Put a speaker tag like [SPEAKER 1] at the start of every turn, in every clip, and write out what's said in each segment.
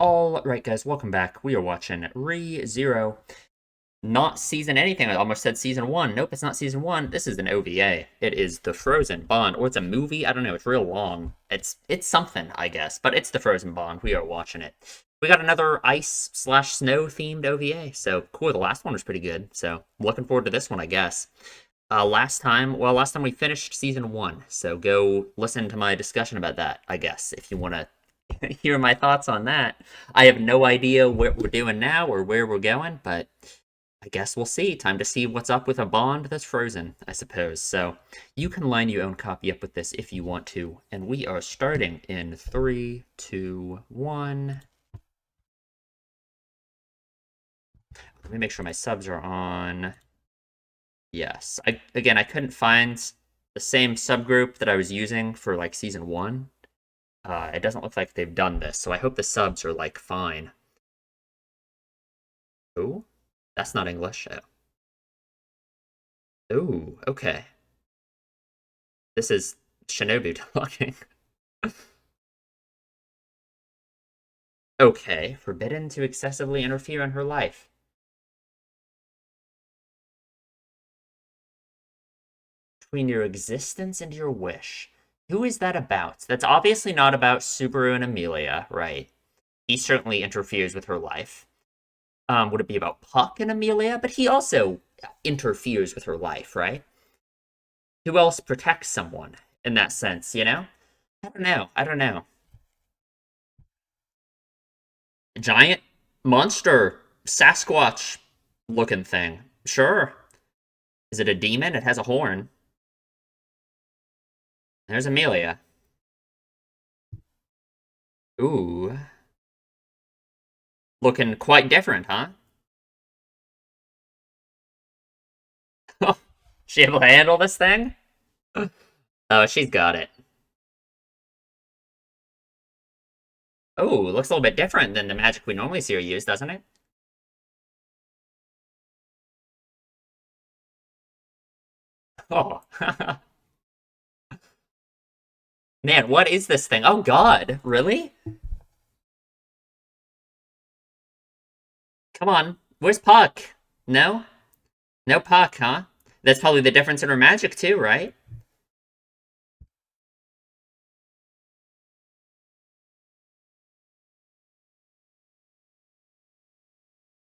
[SPEAKER 1] All right, guys, welcome back. We are watching ReZero. Not season anything. I almost said season one. Nope, it's not season one. This is an OVA. It is the Frozen Bond, or it's a movie. I don't know. It's real long. It's something, I guess, but it's the Frozen Bond. We are watching it. We got another ice slash snow themed OVA. So cool. The last one was pretty good. So looking forward to this one, I guess. Last time we finished season one. So go listen to my discussion about that, I guess, if you want to hear my thoughts on that. I have no idea what we're doing now or where we're going, but I guess we'll see. Time to see what's up with a Bond that's frozen, I suppose. So you can line your own copy up with this if you want to. And we are starting in 3, 2, 1. Let me make sure my subs are on. Yes. I couldn't find the same subgroup that I was using for like season 1. It doesn't look like they've done this, so I hope the subs are, like, fine. Oh, that's not English. Oh, okay. This is Shinobu talking. Okay, forbidden to excessively interfere in her life. Between your existence and your wish. Who is that about? That's obviously not about Subaru and Amelia, right? He certainly interferes with her life. Would it be about Puck and Amelia? But he also interferes with her life, right? Who else protects someone in that sense, you know? I don't know. I don't know. A giant monster Sasquatch looking thing. Sure. Is it a demon? It has a horn. There's Amelia. Ooh. Looking quite different, huh? She able to handle this thing? Oh, she's got it. Oh, looks a little bit different than the magic we normally see her use, doesn't it? Oh. Man, what is this thing? Oh god, really? Come on. Where's Puck? No? No Puck, huh? That's probably the difference in her magic too, right?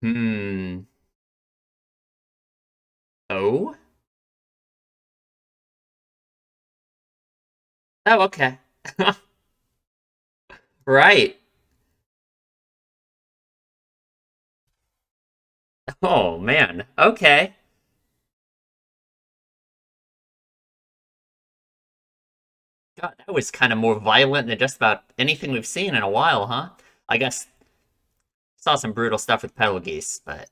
[SPEAKER 1] Hmm. Oh? Oh, okay. Right. Oh, man. Okay. God, that was kind of more violent than just about anything we've seen in a while, huh? I guess saw some brutal stuff with pedal geese, but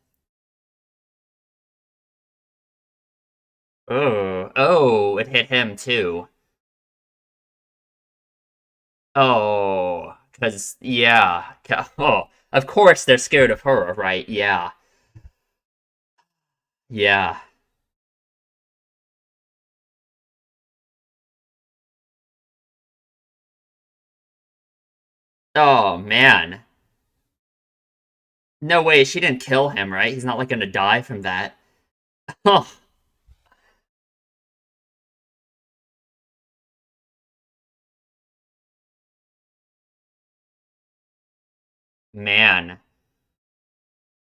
[SPEAKER 1] oh, it hit him too. Oh, because yeah, oh, of course they're scared of her, right? Yeah, yeah. Oh man, no way, she didn't kill him, right? He's not like gonna die from that. Oh man,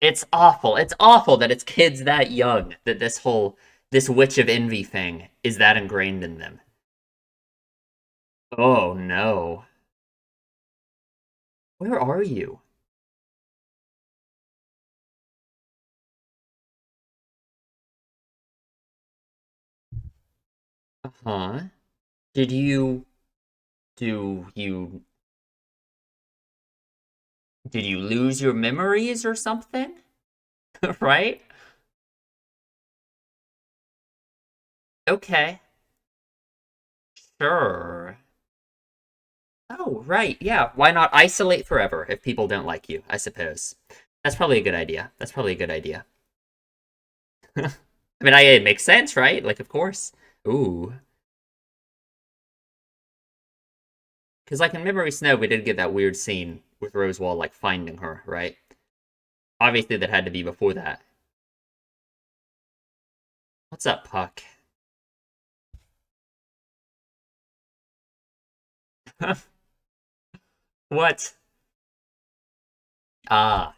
[SPEAKER 1] it's awful. It's awful that it's kids that young that this witch of envy thing is that ingrained in them. Oh no. Where are you? Huh? Did you do you did you lose your memories or something? Right? Okay. Sure. Oh, right. Yeah. Why not isolate forever if people don't like you, I suppose. That's probably a good idea. That's probably a good idea. I mean, it makes sense, right? Like, of course. Ooh. Because, like, in Memory Snow, we did get that weird scene with Rosewall like finding her, right? Obviously, that had to be before that. What's up, Puck? What? Ah,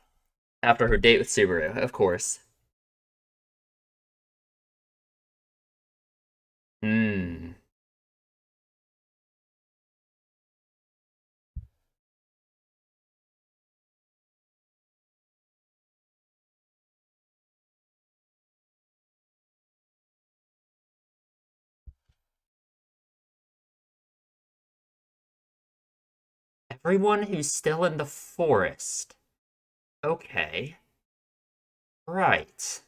[SPEAKER 1] after her date with Subaru, of course. Hmm. Everyone who's still in the forest. Okay. Right.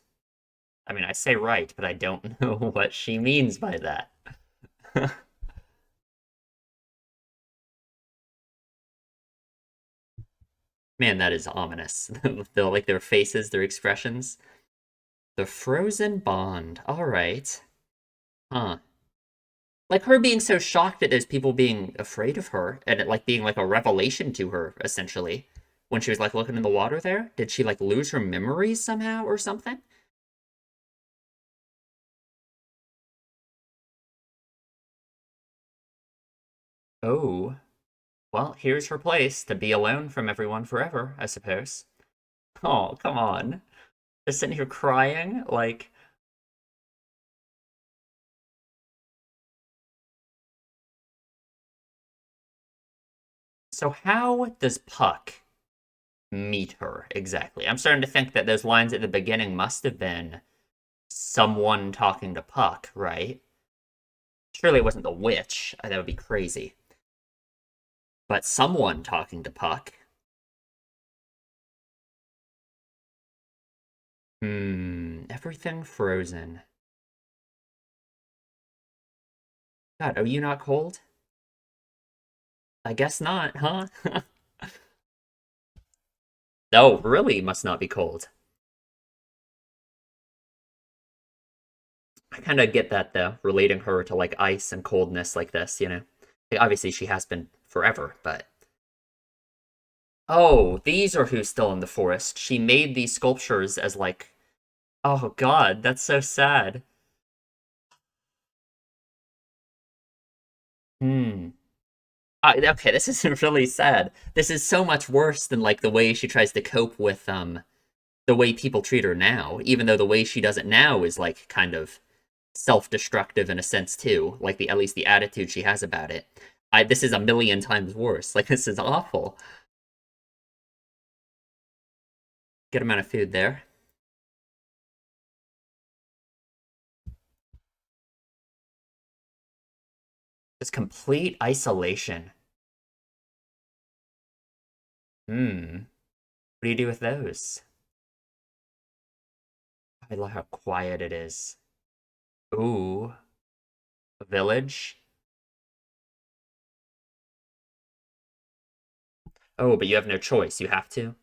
[SPEAKER 1] I mean, I say right, but I don't know what she means by that. Man, that is ominous. Like their faces, their expressions. The frozen bond. All right. Huh. Like her being so shocked at those people being afraid of her and it like being like a revelation to her, essentially, when she was like looking in the water there. Did she like lose her memories somehow or something? Oh. Well, here's her place to be alone from everyone forever, I suppose. Oh, come on. Just sitting here crying? Like, so how does Puck meet her exactly? I'm starting to think that those lines at the beginning must have been someone talking to Puck, right? Surely it wasn't the witch. That would be crazy. But someone talking to Puck. Everything frozen. God, are you not cold? I guess not, huh? No, really must not be cold. I kind of get that though, relating her to like ice and coldness like this, you know. Like, obviously, she has been forever, but oh, these are who's still in the forest. She made these sculptures as like, oh God, that's so sad. Hmm. Okay, this is really sad. This is so much worse than like the way she tries to cope with the way people treat her now. Even though the way she does it now is like kind of self-destructive in a sense too. Like the at least the attitude she has about it. This is a million times worse. Like this is awful. Good amount of food there. Just complete isolation. Hmm. What do you do with those? I love how quiet it is. Ooh, a village. Oh, but you have no choice. You have to.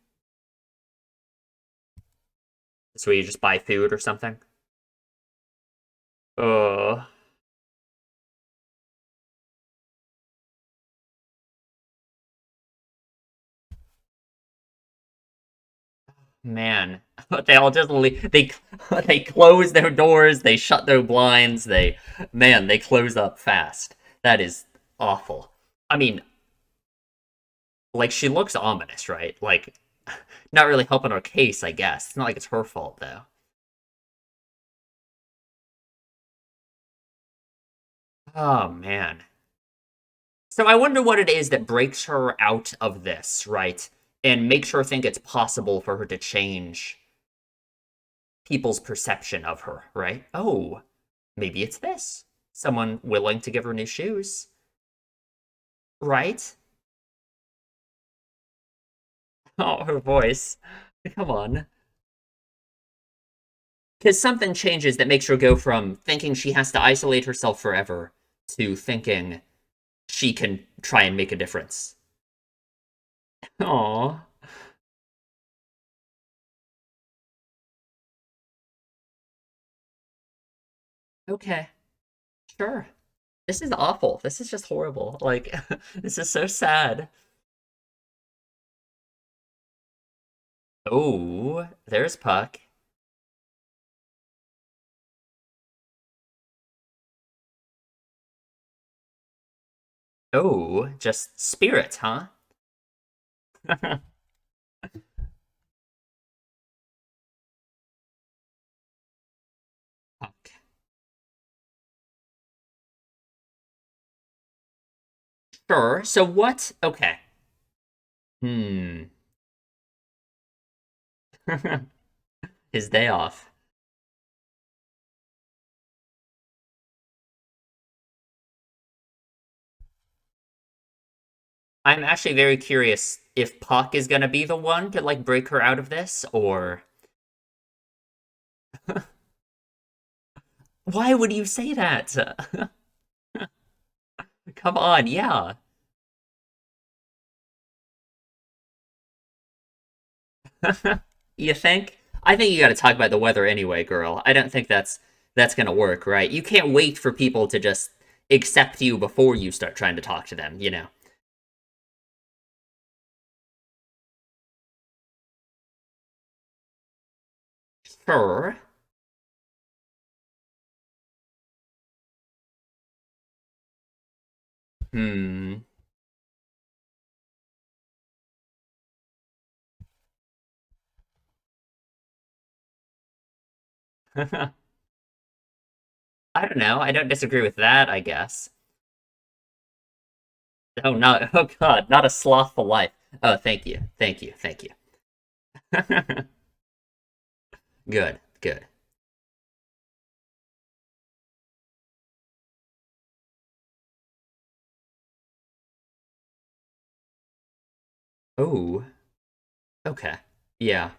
[SPEAKER 1] So you just buy food or something. Oh man, they all just they they close their doors. They shut their blinds. They close up fast. That is awful. I mean, like she looks ominous, right? Like not really helping her case, I guess. It's not like it's her fault though. Oh man. So I wonder what it is that breaks her out of this, right? And makes her think it's possible for her to change people's perception of her, right? Oh, maybe it's this. Someone willing to give her new shoes, right? Oh, her voice. Come on. Because something changes that makes her go from thinking she has to isolate herself forever to thinking she can try and make a difference. Aw. Okay. Sure. This is awful. This is just horrible. Like, this is so sad. Oh, there's Puck. Oh, just spirit, huh? Puck. Sure. So what? Okay. Hmm. His day off. I'm actually very curious if Puck is gonna be the one to like break her out of this, or why would you say that? Come on, yeah. You think? I think you got to talk about the weather anyway, girl. I don't think that's gonna work, right? You can't wait for people to just accept you before you start trying to talk to them, you know? Sure. Hmm. I don't know. I don't disagree with that, I guess. Oh, not, oh God, not a slothful life. Oh, thank you. Thank you. Thank you. Good, good. Oh, okay. Yeah.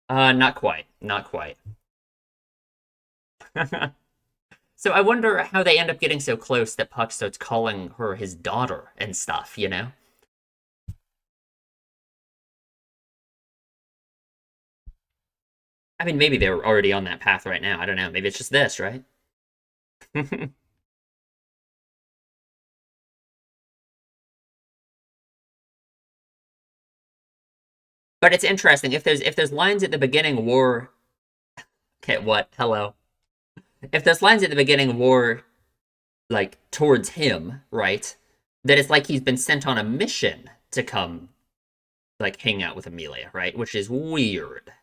[SPEAKER 1] Not quite. Not quite. So I wonder how they end up getting so close that Puck starts calling her his daughter and stuff, you know? I mean, maybe they're already on that path right now. I don't know. Maybe it's just this, right? But it's interesting if those lines at the beginning were okay, what? Hello. If those lines at the beginning were like towards him, right? That it's like he's been sent on a mission to come like hang out with Amelia, right? Which is weird.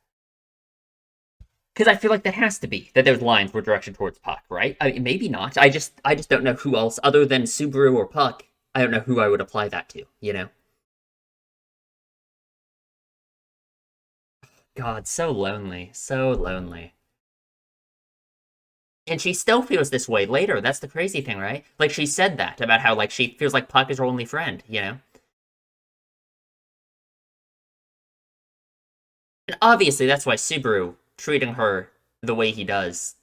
[SPEAKER 1] Because I feel like that has to be that those lines were directed towards Puck, right? I mean, maybe not. I just don't know who else other than Subaru or Puck. I don't know who I would apply that to. You know? God, so lonely, so lonely. And she still feels this way later. That's the crazy thing, right? Like she said that about how like she feels like Puck is her only friend. You know? And obviously that's why Subaru treating her the way he does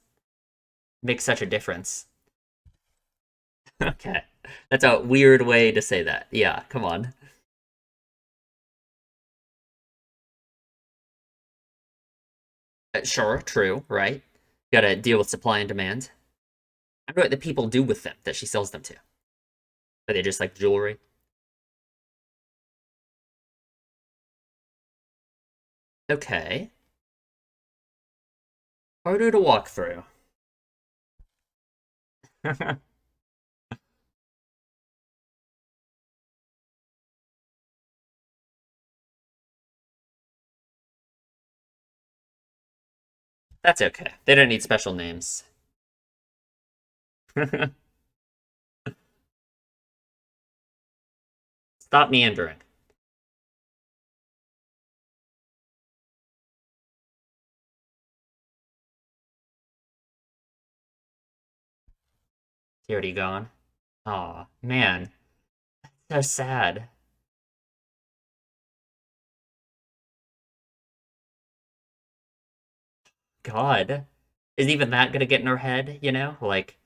[SPEAKER 1] makes such a difference. Okay, that's a weird way to say that. Yeah, come on. Sure, true, right? Gotta deal with supply and demand. I wonder what the people do with them that she sells them to. Are they just like jewelry? Okay. Harder to walk through. That's okay. They don't need special names. Stop meandering. He already gone. Aw, man. So sad. God. Is even that gonna get in her head, you know? Like,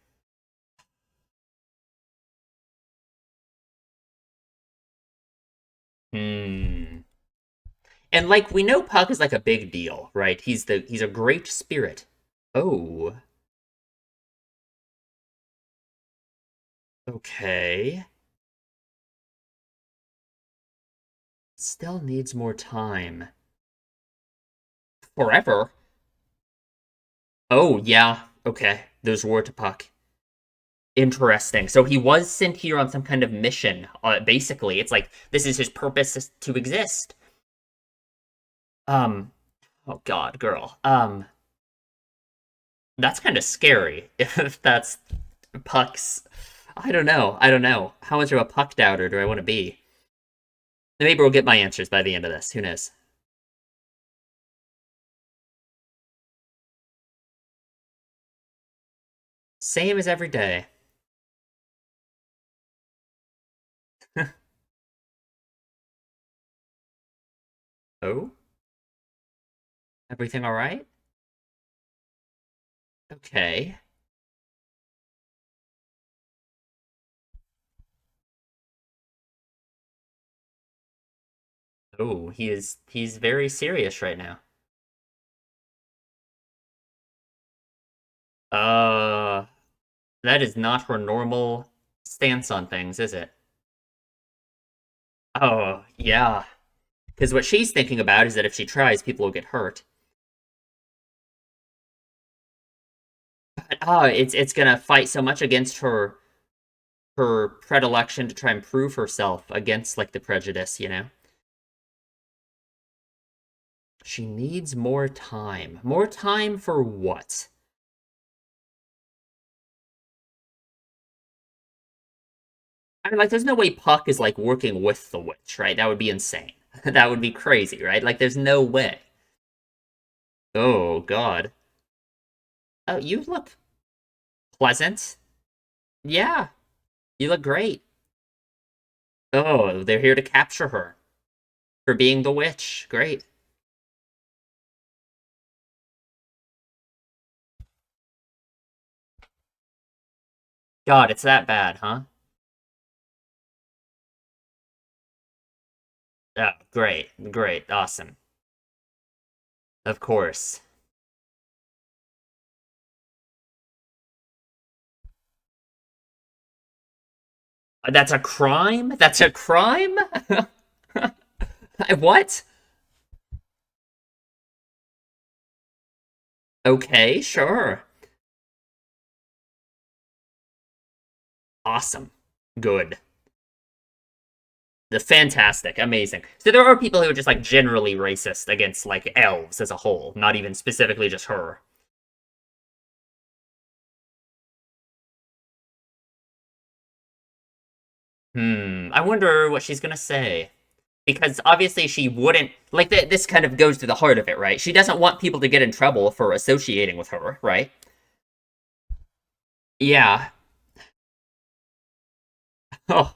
[SPEAKER 1] hmm. And like we know Puck is like a big deal, right? He's a great spirit. Oh. Okay. Still needs more time. Forever? Oh, yeah. Okay. There's war to Puck. Interesting. So he was sent here on some kind of mission. Basically, it's like this is his purpose to exist. Um, oh God, girl. That's kind of scary if that's Puck's. I don't know. I don't know. How much of a Puck doubter do I want to be? Maybe we'll get my answers by the end of this. Who knows? Same as every day. Oh, everything all right? Okay. Oh, he's very serious right now. Uh, that is not her normal stance on things, is it? Oh, yeah. Because what she's thinking about is that if she tries, people will get hurt. But it's gonna fight so much against her predilection to try and prove herself against like the prejudice, you know? She needs more time. More time for what? I mean, like, there's no way Puck is like working with the witch, right? That would be insane. That would be crazy, right? Like, there's no way. Oh God. Oh, you look pleasant. Yeah, you look great. Oh, they're here to capture her for being the witch. Great. God, it's that bad, huh? Oh, great, great, awesome. Of course. That's a crime? That's a crime? What? Okay, sure. Awesome. Good. The fantastic, amazing. So there are people who are just like generally racist against like elves as a whole, not even specifically just her. I wonder what she's gonna say. Because obviously she wouldn't like this kind of goes to the heart of it, right? She doesn't want people to get in trouble for associating with her, right? Yeah. Oh.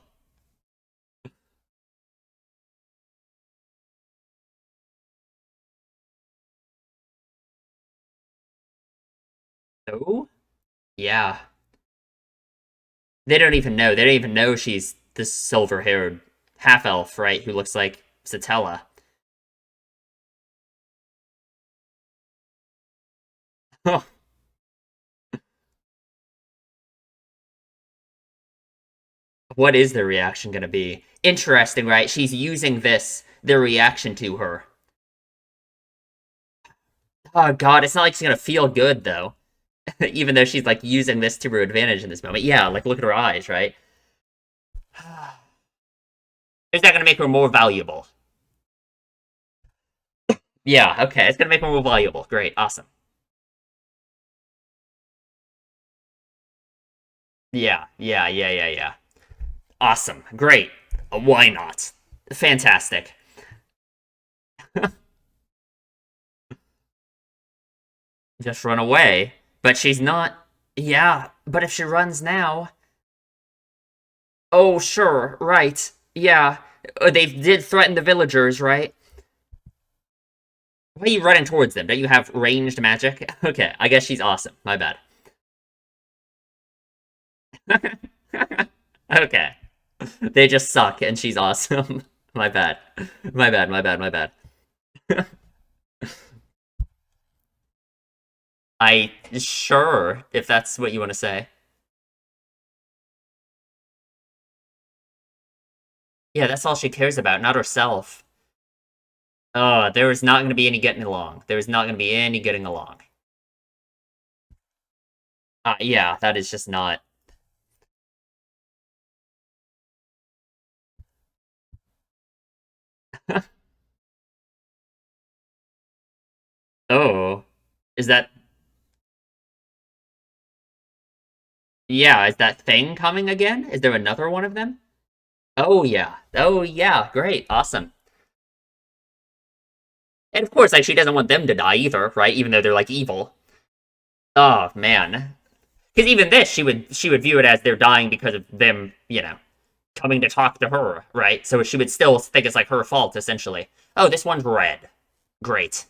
[SPEAKER 1] Oh? Yeah. They don't even know. They don't even know she's this silver-haired half elf, right? Who looks like Satella. What is their reaction going to be? Interesting, right? She's using this, their reaction to her. Oh god, it's not like she's going to feel good though. Even though she's like using this to her advantage in this moment. Yeah, like look at her eyes, right? Is that going to make her more valuable? Yeah, okay. It's going to make her more valuable. Great, awesome. Yeah, yeah, yeah, yeah, yeah. Awesome. Great. Why not? Fantastic. Just run away. But she's not. Yeah, but if she runs now. Oh, sure, right. Yeah. They did threaten the villagers, right? Why are you running towards them? Don't you have ranged magic? Okay, I guess she's awesome. My bad. Okay. They just suck and she's awesome. My bad. My bad, my bad, my bad. I sure if that's what you want to say. Yeah, that's all she cares about, not herself. There is not going to be any getting along. There is not going to be any getting along. Yeah, that is just not. Oh, is that? Yeah, is that thing coming again? Is there another one of them? Oh yeah. Oh yeah. Great. Awesome. And of course, like she doesn't want them to die either, right? Even though they're like evil. Oh man. Because even this, she would view it as they're dying because of them, coming to talk to her, right? So she would still think it's like her fault, essentially. Oh, this one's red. Great. Is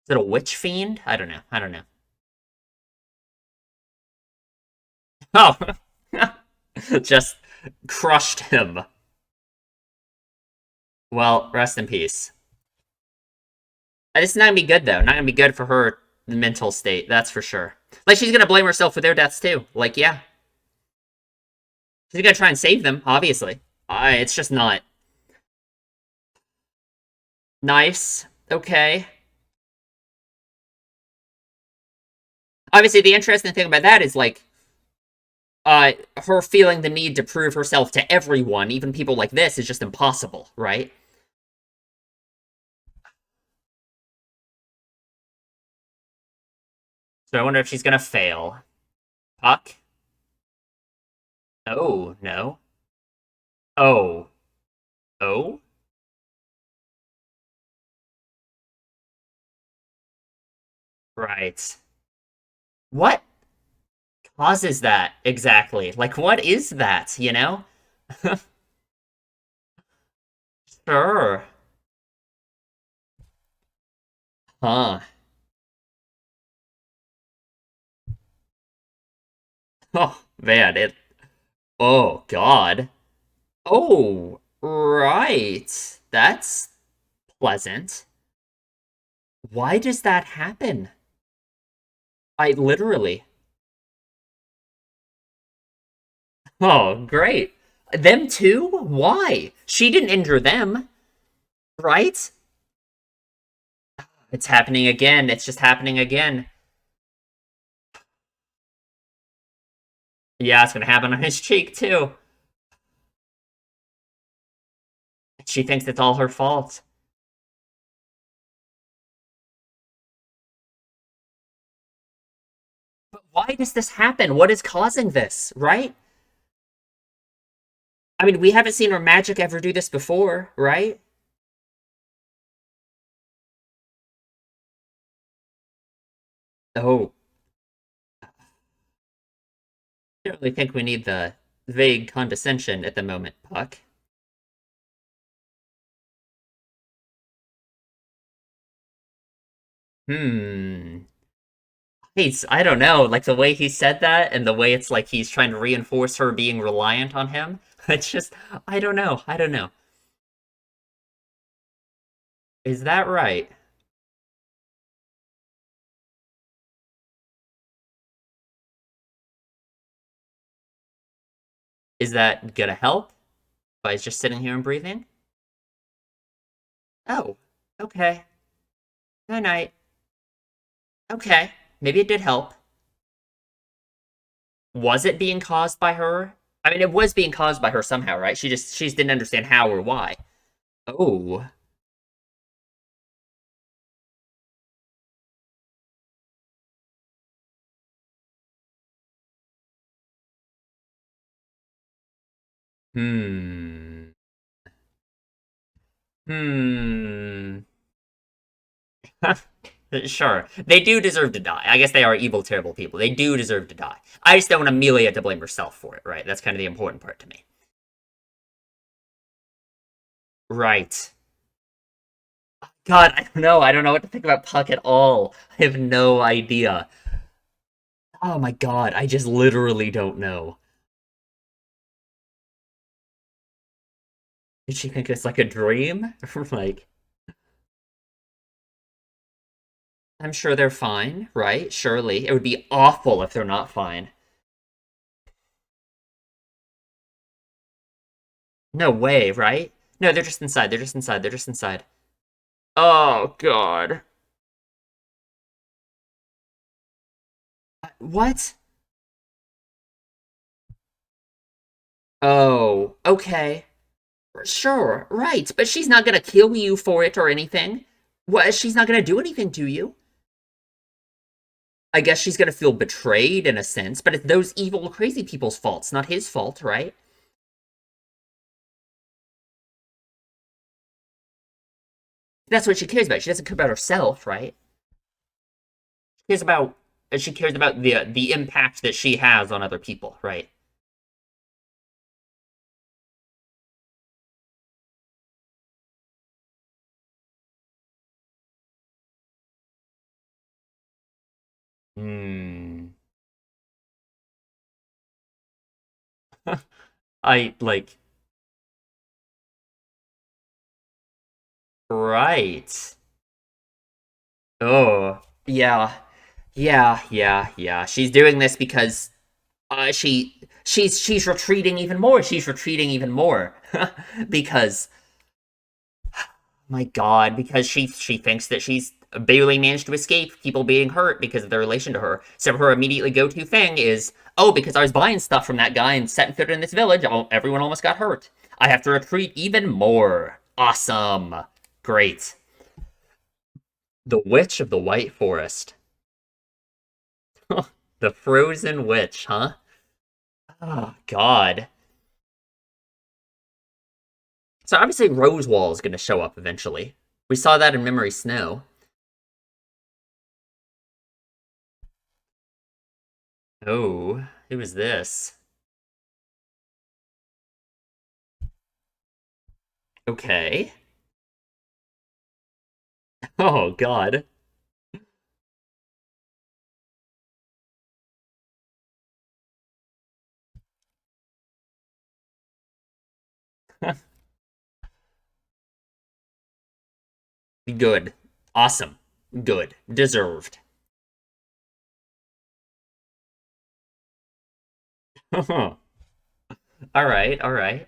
[SPEAKER 1] it a witch fiend? I don't know. I don't know. Oh, just crushed him. Well, rest in peace. This is not gonna be good though. Not gonna be good for her mental state. That's for sure. Like she's gonna blame herself for their deaths too. Like yeah, she's gonna try and save them. Obviously, it's just not nice. Okay. Obviously, the interesting thing about that is like her feeling the need to prove herself to everyone, even people like this, is just impossible, right? So I wonder if she's gonna fail. Puck? Oh, no. Oh. Oh? Right. What causes that exactly? Like, what is that, you know? Sure. Huh. Oh, man, it. Oh, God. Oh, right. That's pleasant. Why does that happen? I literally. Oh, great. Them too? Why? She didn't injure them, right? It's happening again. It's just happening again. Yeah, it's gonna happen on his cheek too. She thinks it's all her fault. But why does this happen? What is causing this, right? I mean, we haven't seen her magic ever do this before, right? Oh, I don't really think we need the vague condescension at the moment, Puck. Hmm. I don't know, like the way he said that and the way it's like he's trying to reinforce her being reliant on him. It's just, I don't know. I don't know. Is that right? Is that gonna help by just sitting here and breathing? Oh, okay. Night night. Okay. Maybe it did help. Was it being caused by her? I mean, it was being caused by her somehow, right? She just didn't understand how or why. Oh. Hmm. Hmm. Sure. They do deserve to die. I guess they are evil, terrible people. They do deserve to die. I just don't want Amelia to blame herself for it, right? That's kind of the important part to me. Right. God, I don't know. I don't know what to think about Puck at all. I have no idea. Oh my god, I just literally don't know. Did she think it's like a dream? Like, I'm sure they're fine, right? Surely. It would be awful if they're not fine. No way, right? No, they're just inside. They're just inside. They're just inside. Oh, God. What? Oh, okay. Sure, right. But she's not gonna kill you for it or anything. What? She's not gonna do anything to you. I guess she's gonna feel betrayed in a sense, but it's those evil, crazy people's faults, not his fault, right? That's what she cares about. She doesn't care about herself, right? Cares about she cares about the impact that she has on other people, right? Hmm. I like right. Oh, yeah. Yeah. She's doing this because she's retreating even more. She's retreating even more because my God, because she thinks that she's barely managed to escape people being hurt because of their relation to her. So her immediately go-to thing is, oh, because I was buying stuff from that guy and setting foot in this village, everyone almost got hurt. I have to retreat even more. Awesome. Great. The Witch of the White Forest. The Frozen Witch, huh? Oh, God. So obviously Rosewall is going to show up eventually. We saw that in Memory Snow. Oh, who is this? Okay. Oh, God. Good. Awesome. Good. Deserved. All right, all right.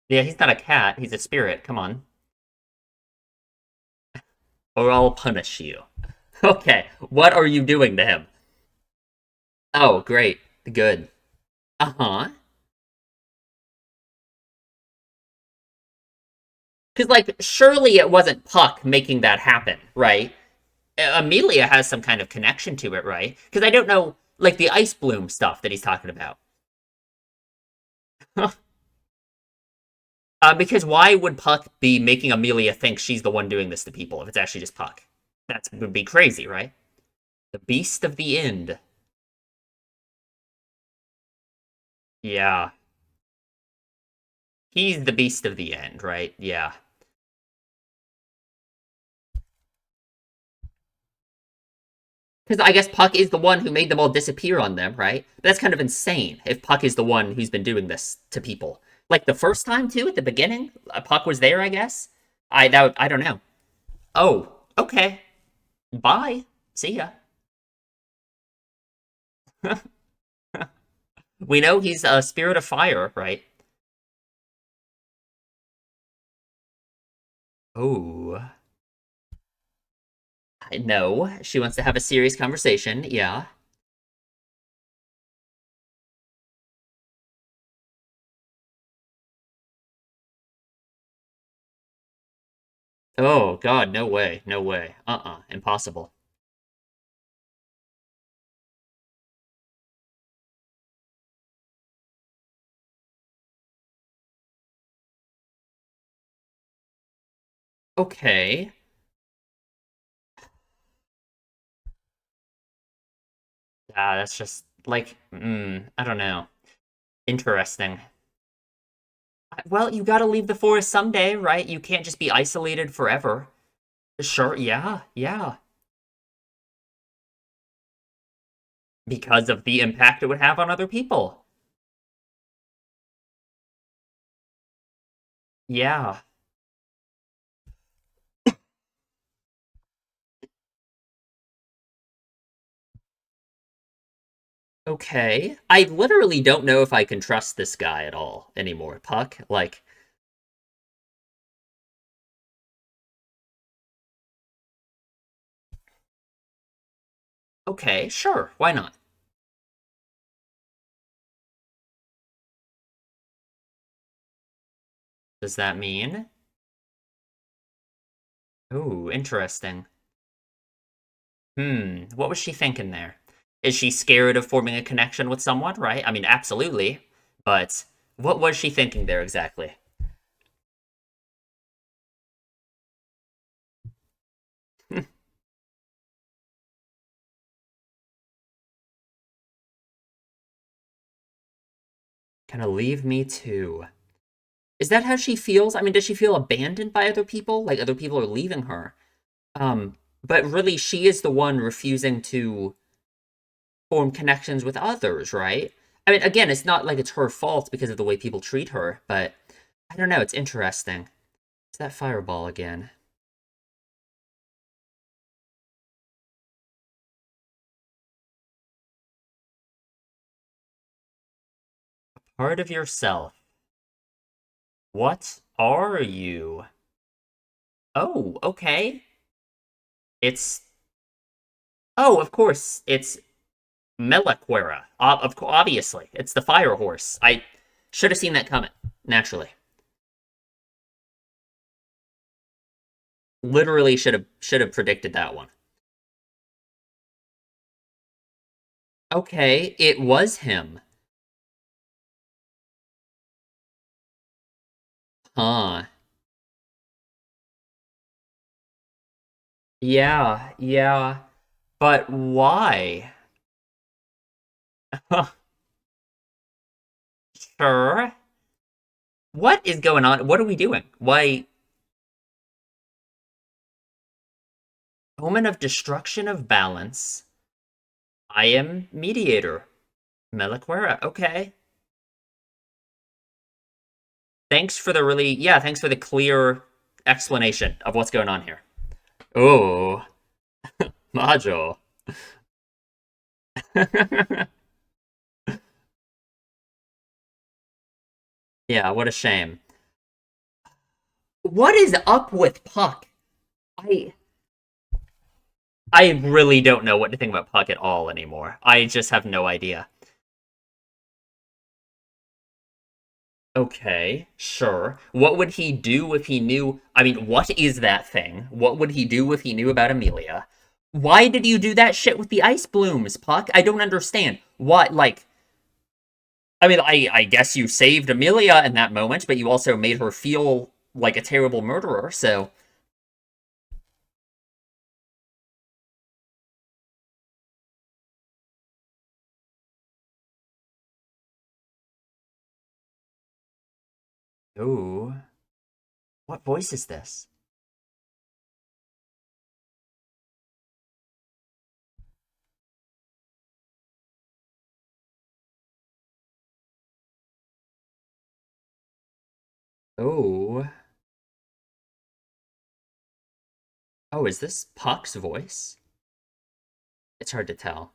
[SPEAKER 1] Yeah, he's not a cat. He's a spirit. Come on. Or I'll punish you. Okay, what are you doing to him? Oh, great. Good. Uh-huh. Because, like, surely it wasn't Puck making that happen, right? Amelia has some kind of connection to it, right? Because I don't know, like, the ice bloom stuff that he's talking about. Because why would Puck be making Amelia think she's the one doing this to people if it's actually just Puck? That would be crazy, right? The Beast of the End. Yeah. He's the Beast of the End, right? Yeah. Because I guess Puck is the one who made them all disappear on them, right? But that's kind of insane if Puck is the one who's been doing this to people. Like the first time too, at the beginning, Puck was there, I guess. I don't know. Oh, okay. Bye. See ya. We know he's a spirit of fire, right? Oh, I know. She wants to have a serious conversation. Yeah. Oh God, no way, no way. Impossible. Okay. That's just like, I don't know. Interesting. Well, you gotta leave the forest someday, right? You can't just be isolated forever. Sure, yeah. Because of the impact it would have on other people. Yeah. Okay. I literally don't know if I can trust this guy at all anymore, Puck. Like, okay, sure, why not? Does that mean? Ooh, interesting. What was she thinking there? Is she scared of forming a connection with someone, right? I mean, absolutely. But what was she thinking there exactly? Gonna leave me too. Is that how she feels? I mean, does she feel abandoned by other people? Like other people are leaving her? But really, she is the one refusing to form connections with others, right? I mean, again, it's not like it's her fault because of the way people treat her, but I don't know. It's interesting. It's that fireball again. Part of yourself. What are you? Oh, okay. It's oh, of course, it's Meliquera. Obviously, it's the fire horse. I should have seen that coming. Naturally, literally should have predicted that one. Okay, it was him. Huh. Yeah, yeah. But why? Sure. What is going on? What are we doing? Why? Omen of destruction of balance. I am mediator. Meliquera. Okay. Thanks for the really, yeah, thanks for the clear explanation of what's going on here. Oh, Majo. Yeah, what a shame. What is up with Puck? I I really don't know what to think about Puck at all anymore. I just have no idea. Okay, sure. What would he do if he knew? I mean, what is that thing? What would he do if he knew about Amelia? Why did you do that shit with the ice blooms, Puck? I don't understand. What, like, I mean, I guess you saved Amelia in that moment, but you also made her feel like a terrible murderer, so. Ooh. What voice is this? Oh. Oh, is this Puck's voice? It's hard to tell.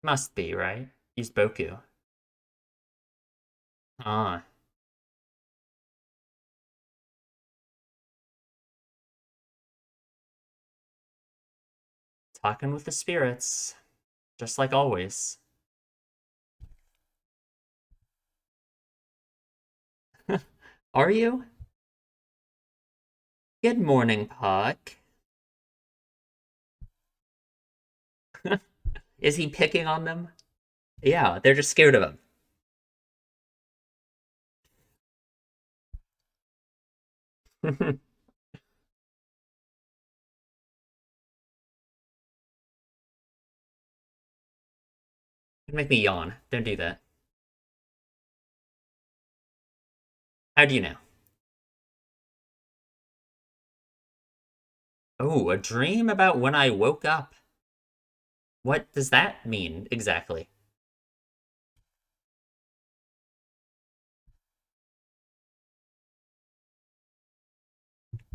[SPEAKER 1] Must be, right? He's Boku. Ah, talking with the spirits, just like always. Are you? Good morning, Puck. Is he picking on them? Yeah, they're just scared of him. Make me yawn. Don't do that. How do you know? Oh, a dream about when I woke up. What does that mean exactly?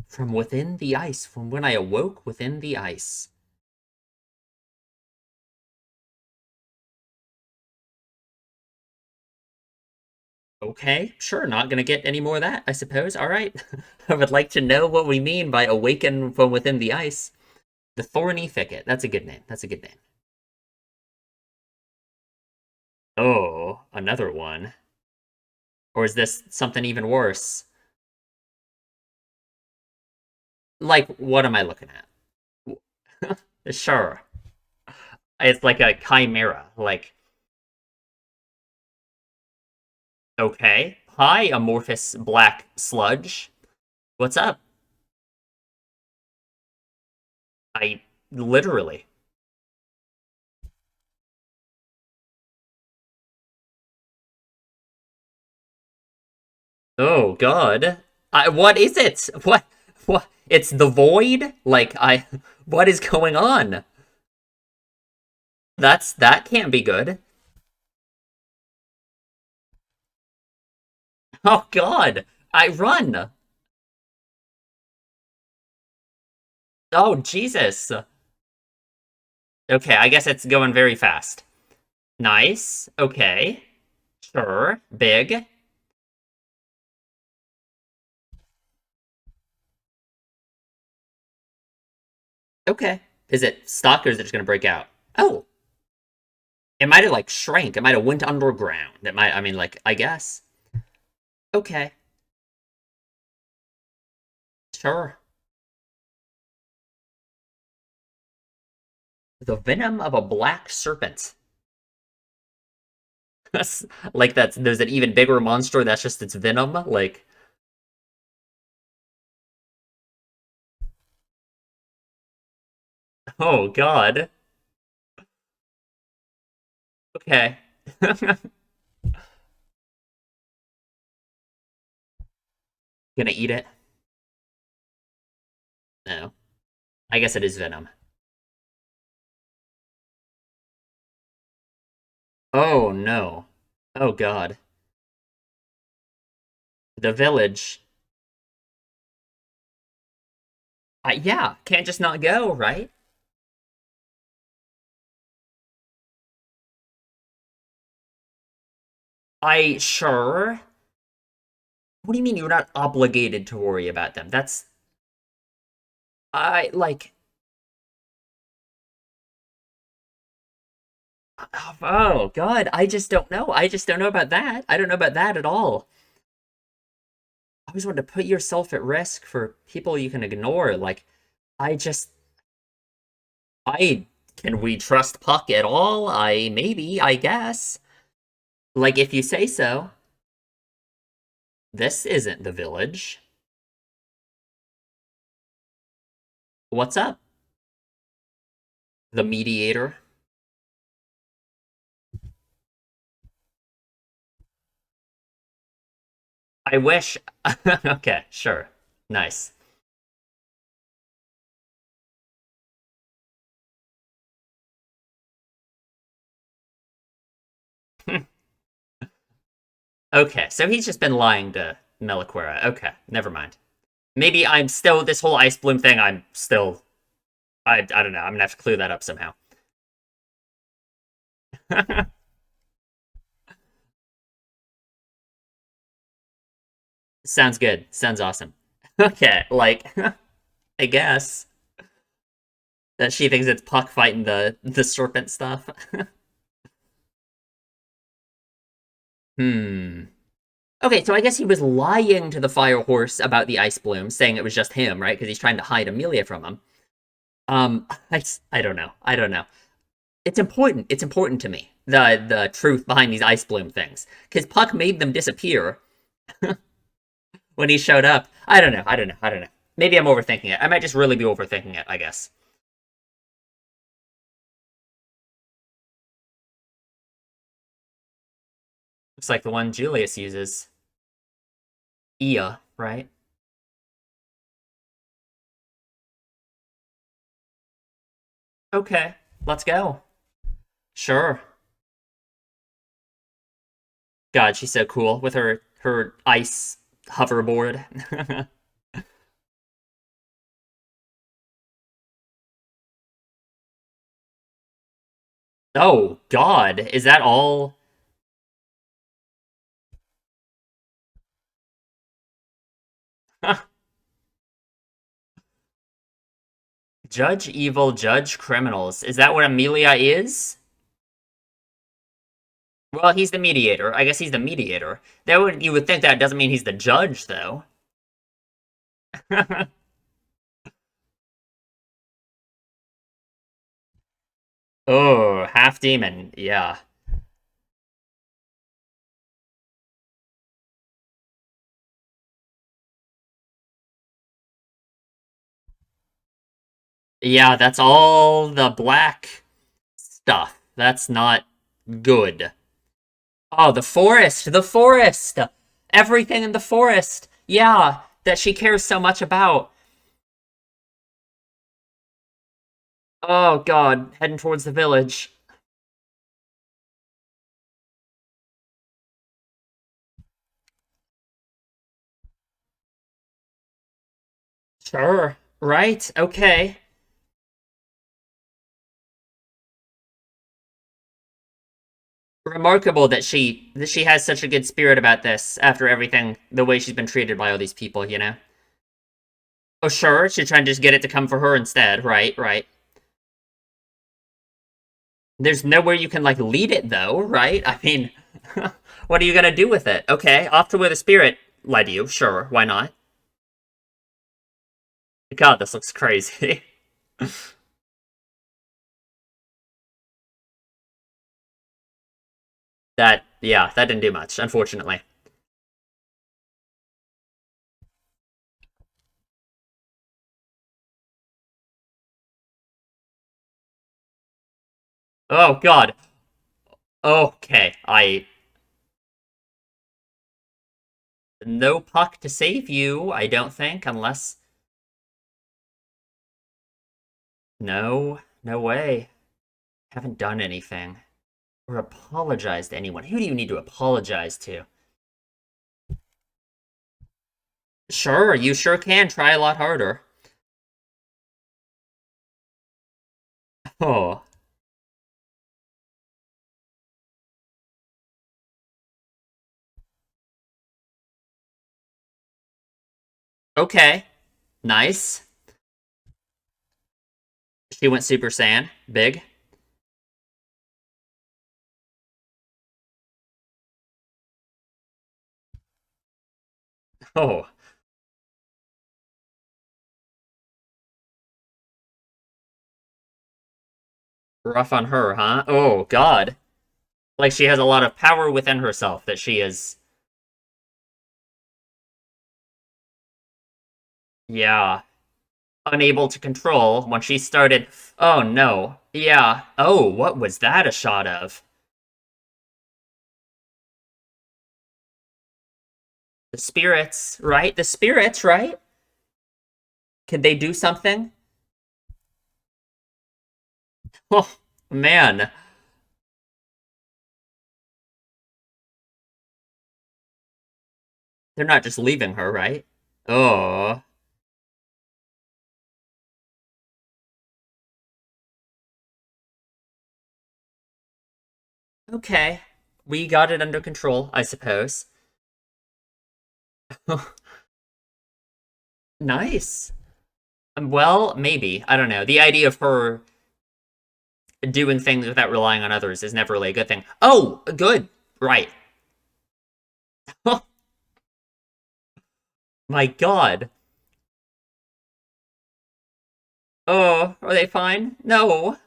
[SPEAKER 1] From within the ice, from when I awoke within the ice. Okay, sure, not gonna get any more of that, I suppose. All right. I would like to know what we mean by awaken from within the ice. The Thorny Thicket. That's a good name. That's a good name. Oh, another one. Or is this something even worse? Like, what am I looking at? Sure. It's like a chimera. Like, okay. Hi, amorphous black sludge. What's up? I literally. Oh God. What is it? What? What? It's the void? Like what is going on? That can't be good. Oh God. I run. Oh Jesus. Okay, I guess it's going very fast. Nice. Okay. Sure. Big. Okay. Is it stuck or is it just gonna break out? Oh, it might have like shrank. It might have went underground. It might. I mean, like I guess. Okay. Sure. The venom of a black serpent. Like that's there's an even bigger monster that's just its venom. Like, oh God. Okay. Gonna eat it? No. I guess it is venom. Oh no. Oh God. The village. Yeah, can't just not go, right? I sure. What do you mean you're not obligated to worry about them? That's I like oh God, I just don't know. I just don't know about that. I don't know about that at all. I always want to put yourself at risk for people you can ignore. Like, I just I can we trust Puck at all? I maybe, I guess. Like if you say so. This isn't the village. What's up? The mediator. I wish okay, sure. Nice. Okay, so he's just been lying to Meliquera. Okay, never mind. Maybe I'm still this whole ice bloom thing. I'm still I don't know. I'm gonna have to clear that up somehow. Sounds good. Sounds awesome. Okay, like I guess that she thinks it's Puck fighting the serpent stuff. Hmm. Okay, so I guess he was lying to the fire horse about the ice bloom, saying it was just him, right? Because he's trying to hide Amelia from him. I don't know. I don't know. It's important. It's important to me the truth behind these ice bloom things because Puck made them disappear when he showed up. I don't know. I don't know. I don't know. Maybe I'm overthinking it. I might just really be overthinking it. I guess. Looks like the one Julius uses. Ia, right? Okay, let's go. Sure. God, she's so cool with her ice hoverboard. Oh, God. Is that all? Judge evil, judge criminals. Is that what Amelia is? Well, he's the mediator. I guess he's the mediator. That would you would think that doesn't mean he's the judge, though. Oh, half demon. Yeah. Yeah, that's all the black stuff. That's not good. Oh, the forest! The forest! Everything in the forest! Yeah, that she cares so much about. Oh, God. Heading towards the village. Sure. Right? Okay. Remarkable that she has such a good spirit about this after everything, the way she's been treated by all these people, you know? Oh, sure, she's trying to just get it to come for her instead. Right, right. There's nowhere you can, like, lead it, though, right? I mean, what are you gonna do with it? Okay, off to where the spirit led you. Sure, why not? God, this looks crazy. Yeah, that didn't do much, unfortunately. Oh, God. Okay, no puck to save you, I don't think, unless... No, no way. Haven't done anything. Or apologized to anyone. Who do you need to apologize to? Sure, you sure can try a lot harder. Oh, okay. Nice. She went Super Saiyan. Big. Oh, rough on her, huh? Oh, God. Like she has a lot of power within herself that she is, yeah, unable to control when she started. Oh, no. Yeah. Oh, what was that a shot of? The spirits, right? The spirits, right? Can they do something? Oh, man. They're not just leaving her, right? Oh, okay. We got it under control, I suppose. Nice. Well, maybe. I don't know. The idea of her doing things without relying on others is never really a good thing. Oh, good. Right. My God. Oh, are they fine? No.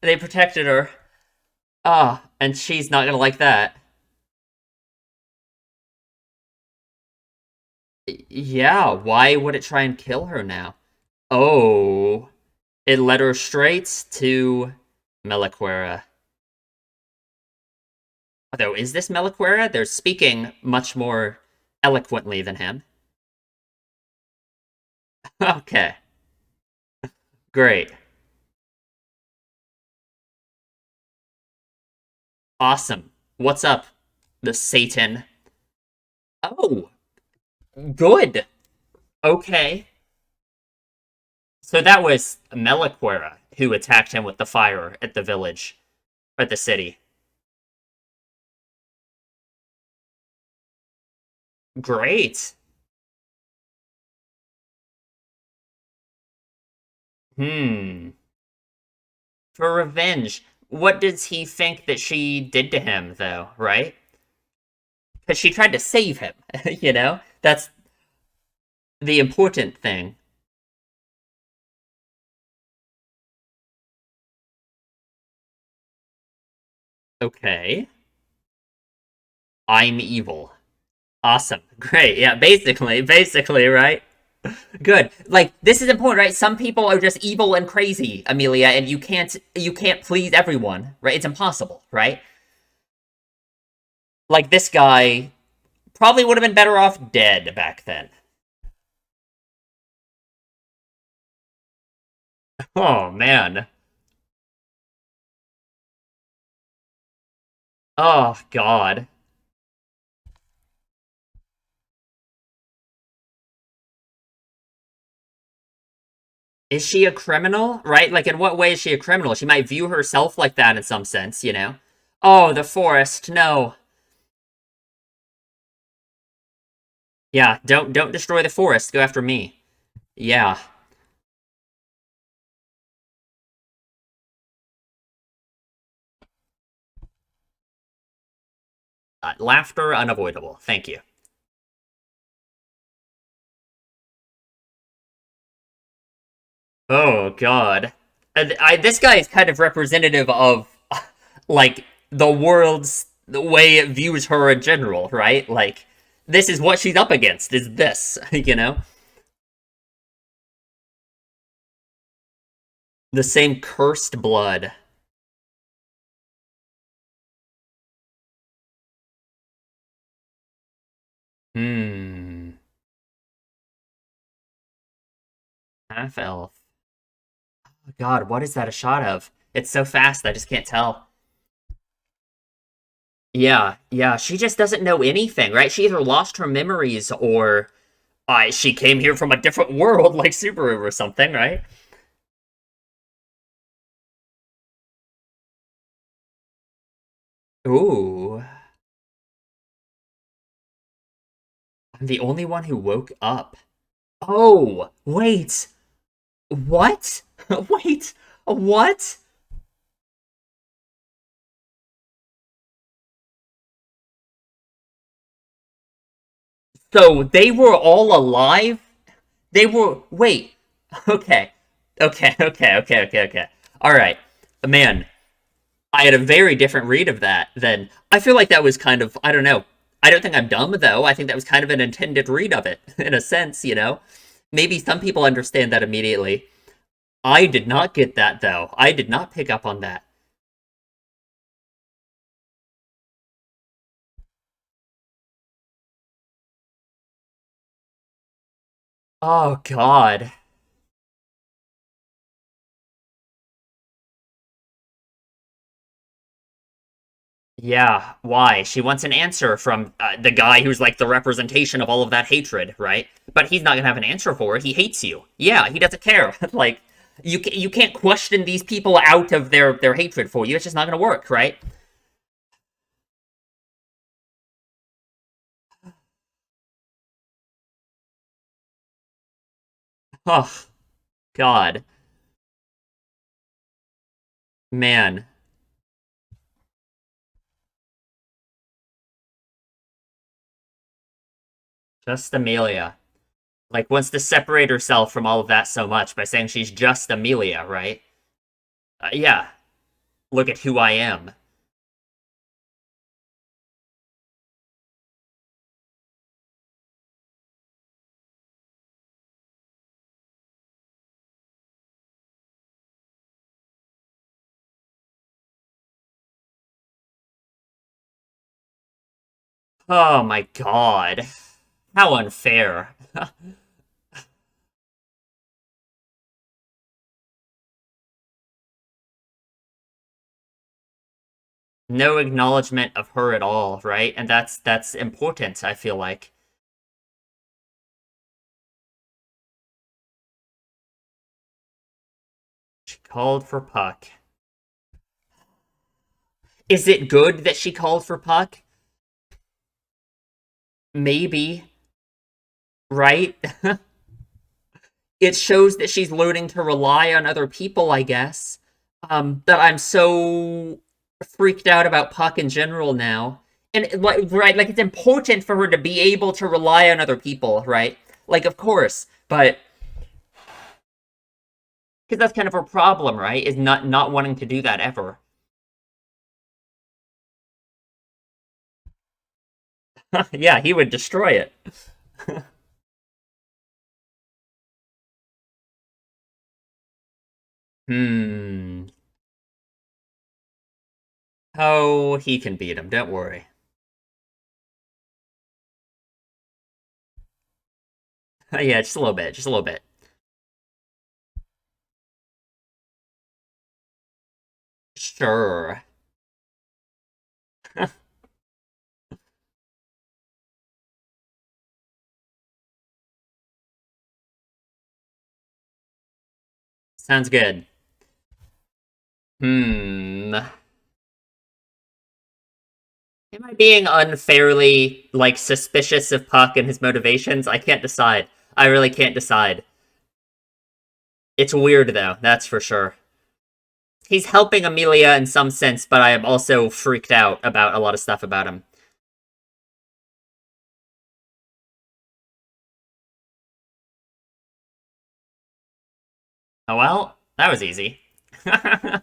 [SPEAKER 1] They protected her. Ah, and she's not gonna like that. Yeah, why would it try and kill her now? Oh, it led her straight to Meliquera. Though, is this Meliquera? They're speaking much more eloquently than him. Okay, great. Awesome. What's up, the Satan? Oh, good. Okay. So that was Meliquera who attacked him with the fire at the village, at the city. Great. Hmm. For revenge. What does he think that she did to him, though, right? Because she tried to save him, you know? That's the important thing. Okay. I'm evil. Awesome. Great. Yeah, basically, right? Good. Like this is important, right? Some people are just evil and crazy, Amelia, and you can't please everyone, right? It's impossible, right? Like this guy probably would have been better off dead back then. Oh man. Oh god. Is she a criminal? Right? Like in what way is she a criminal? She might view herself like that in some sense, you know? Oh, the forest. No. Yeah, don't destroy the forest. Go after me. Yeah. Laughter unavoidable. Thank you. Oh God, this guy is kind of representative of like the world's the way it views her in general, right? Like this is what she's up against. Is this, you know, the same cursed blood? Hmm. Half elf. God, what is that a shot of? It's so fast, I just can't tell. Yeah, yeah. She just doesn't know anything, right? She either lost her memories or she came here from a different world, like Subaru or something, right? Ooh. I'm the only one who woke up. Oh, wait. What? Wait. What? So they were all alive? They were. Wait. Okay. Okay. All right. Man, I had a very different read of that than. I feel like that was kind of. I don't know. I don't think I'm dumb, though. I think that was kind of an intended read of it, in a sense, you know? Maybe some people understand that immediately. I did not get that, though. I did not pick up on that. Oh, God. Yeah, why? She wants an answer from the guy who's like the representation of all of that hatred, right? But he's not gonna have an answer for it. He hates you. Yeah, he doesn't care. Like you can't question these people out of their hatred for you. It's just not gonna work, right? Oh God, man, just Amelia. Like wants to separate herself from all of that so much by saying she's just Amelia, right? Yeah, look at who I am. Oh my God, how unfair. No acknowledgement of her at all, right? And that's important, I feel like. called for Puck. Is it good that she called for Puck? Maybe. Right? It shows that she's learning to rely on other people, I guess. That I'm so freaked out about Puck in general now. And right, like it's important for her to be able to rely on other people, right? Like of course, but because that's kind of her problem, right? Is not wanting to do that ever. Yeah, he would destroy it. Hmm. Oh, he can beat him. Don't worry. Yeah, just a little bit. Just a little bit. Sure. Sounds good. Hmm. Am I being unfairly, like, suspicious of Puck and his motivations? I can't decide. I really can't decide. It's weird, though, that's for sure. He's helping Amelia in some sense, but I am also freaked out about a lot of stuff about him. Oh well, that was easy. It's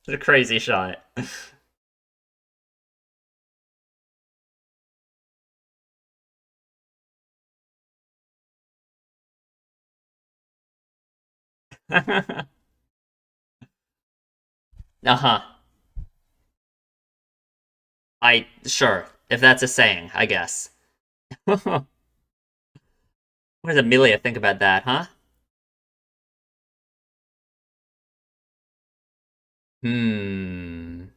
[SPEAKER 1] a crazy shot. Uh-huh. Sure, if that's a saying, I guess. What does Amelia think about that, huh? Hmm.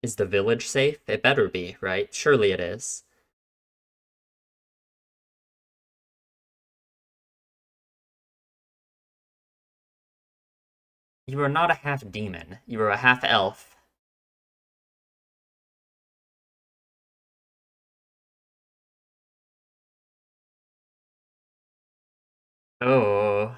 [SPEAKER 1] Is the village safe? It better be, right? Surely it is. You are not a half demon. You are a half elf. Oh.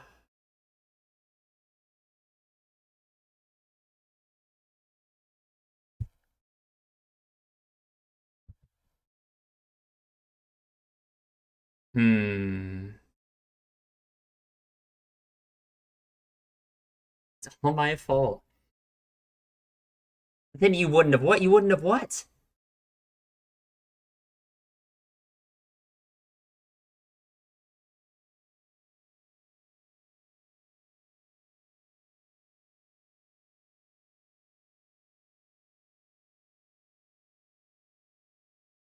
[SPEAKER 1] Hmm. It's all my fault. Then you wouldn't have what? You wouldn't have what?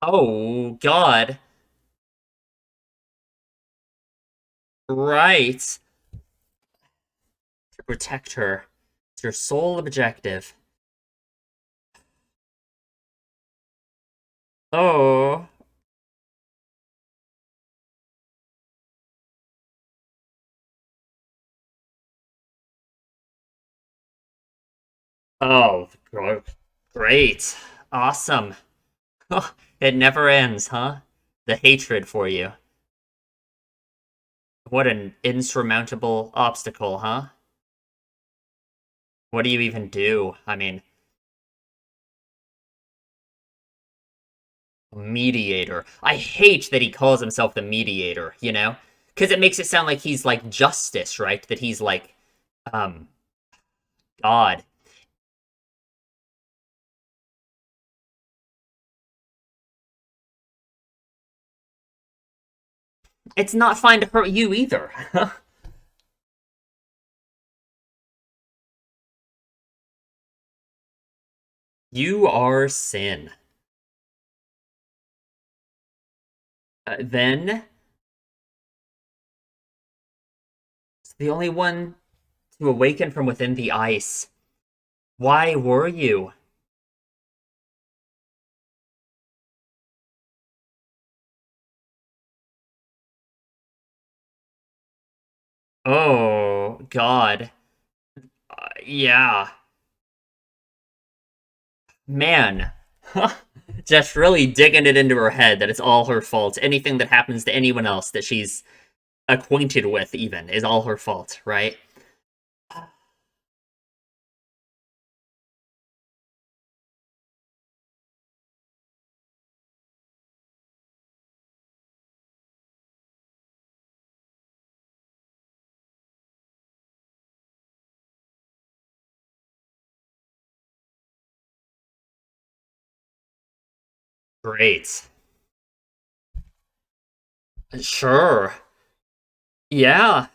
[SPEAKER 1] Oh, God. Right. To protect her. It's your sole objective. Oh. Oh, great. Awesome. It never ends, huh? The hatred for you. What an insurmountable obstacle, huh? What do you even do? I mean, mediator. I hate that he calls himself the mediator, you know? Because it makes it sound like he's like justice, right? That he's like, um, God. It's not fine to hurt you either. You are sin. Then, the only one to awaken from within the ice. Why were you? Oh, God. Yeah. Man. Just really digging it into her head that it's all her fault. Anything that happens to anyone else that she's acquainted with, even, is all her fault, right? Great. Sure. Yeah.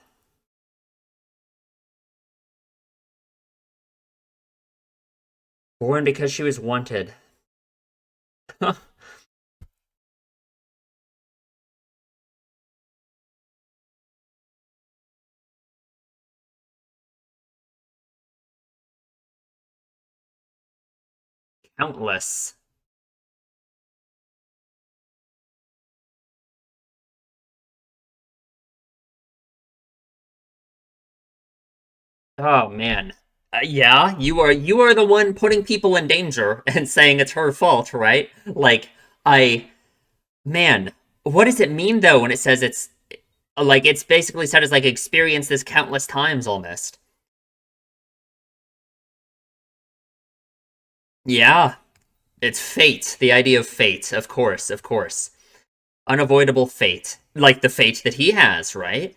[SPEAKER 1] Born because she was wanted. Countless. Oh man. Yeah, you are the one putting people in danger and saying it's her fault, right? Like I man, what does it mean though when it says it's like it's basically said as like experience this countless times almost. Yeah, it's fate, the idea of fate, of course, of course. Unavoidable fate, like the fate that he has, right?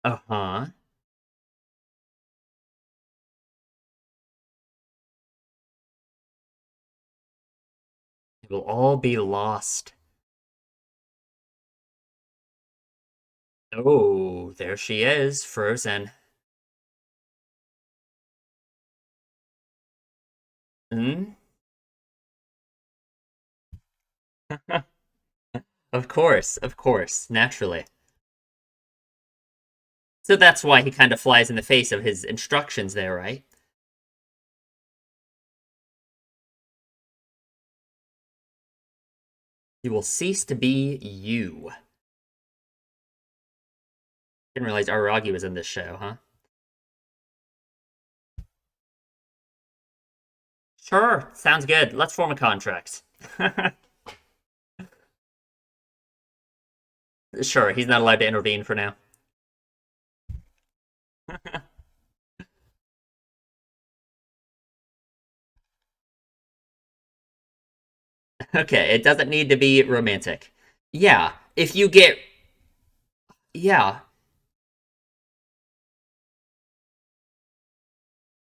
[SPEAKER 1] Uh-huh. It will all be lost. Oh, there she is, frozen. Hmm? Of course, naturally. So that's why he kind of flies in the face of his instructions there, right? You will cease to be you. Didn't realize Aragi was in this show, huh? Sure, sounds good. Let's form a contract. Sure, he's not allowed to intervene for now. Okay, it doesn't need to be romantic. Yeah, if you get. Yeah,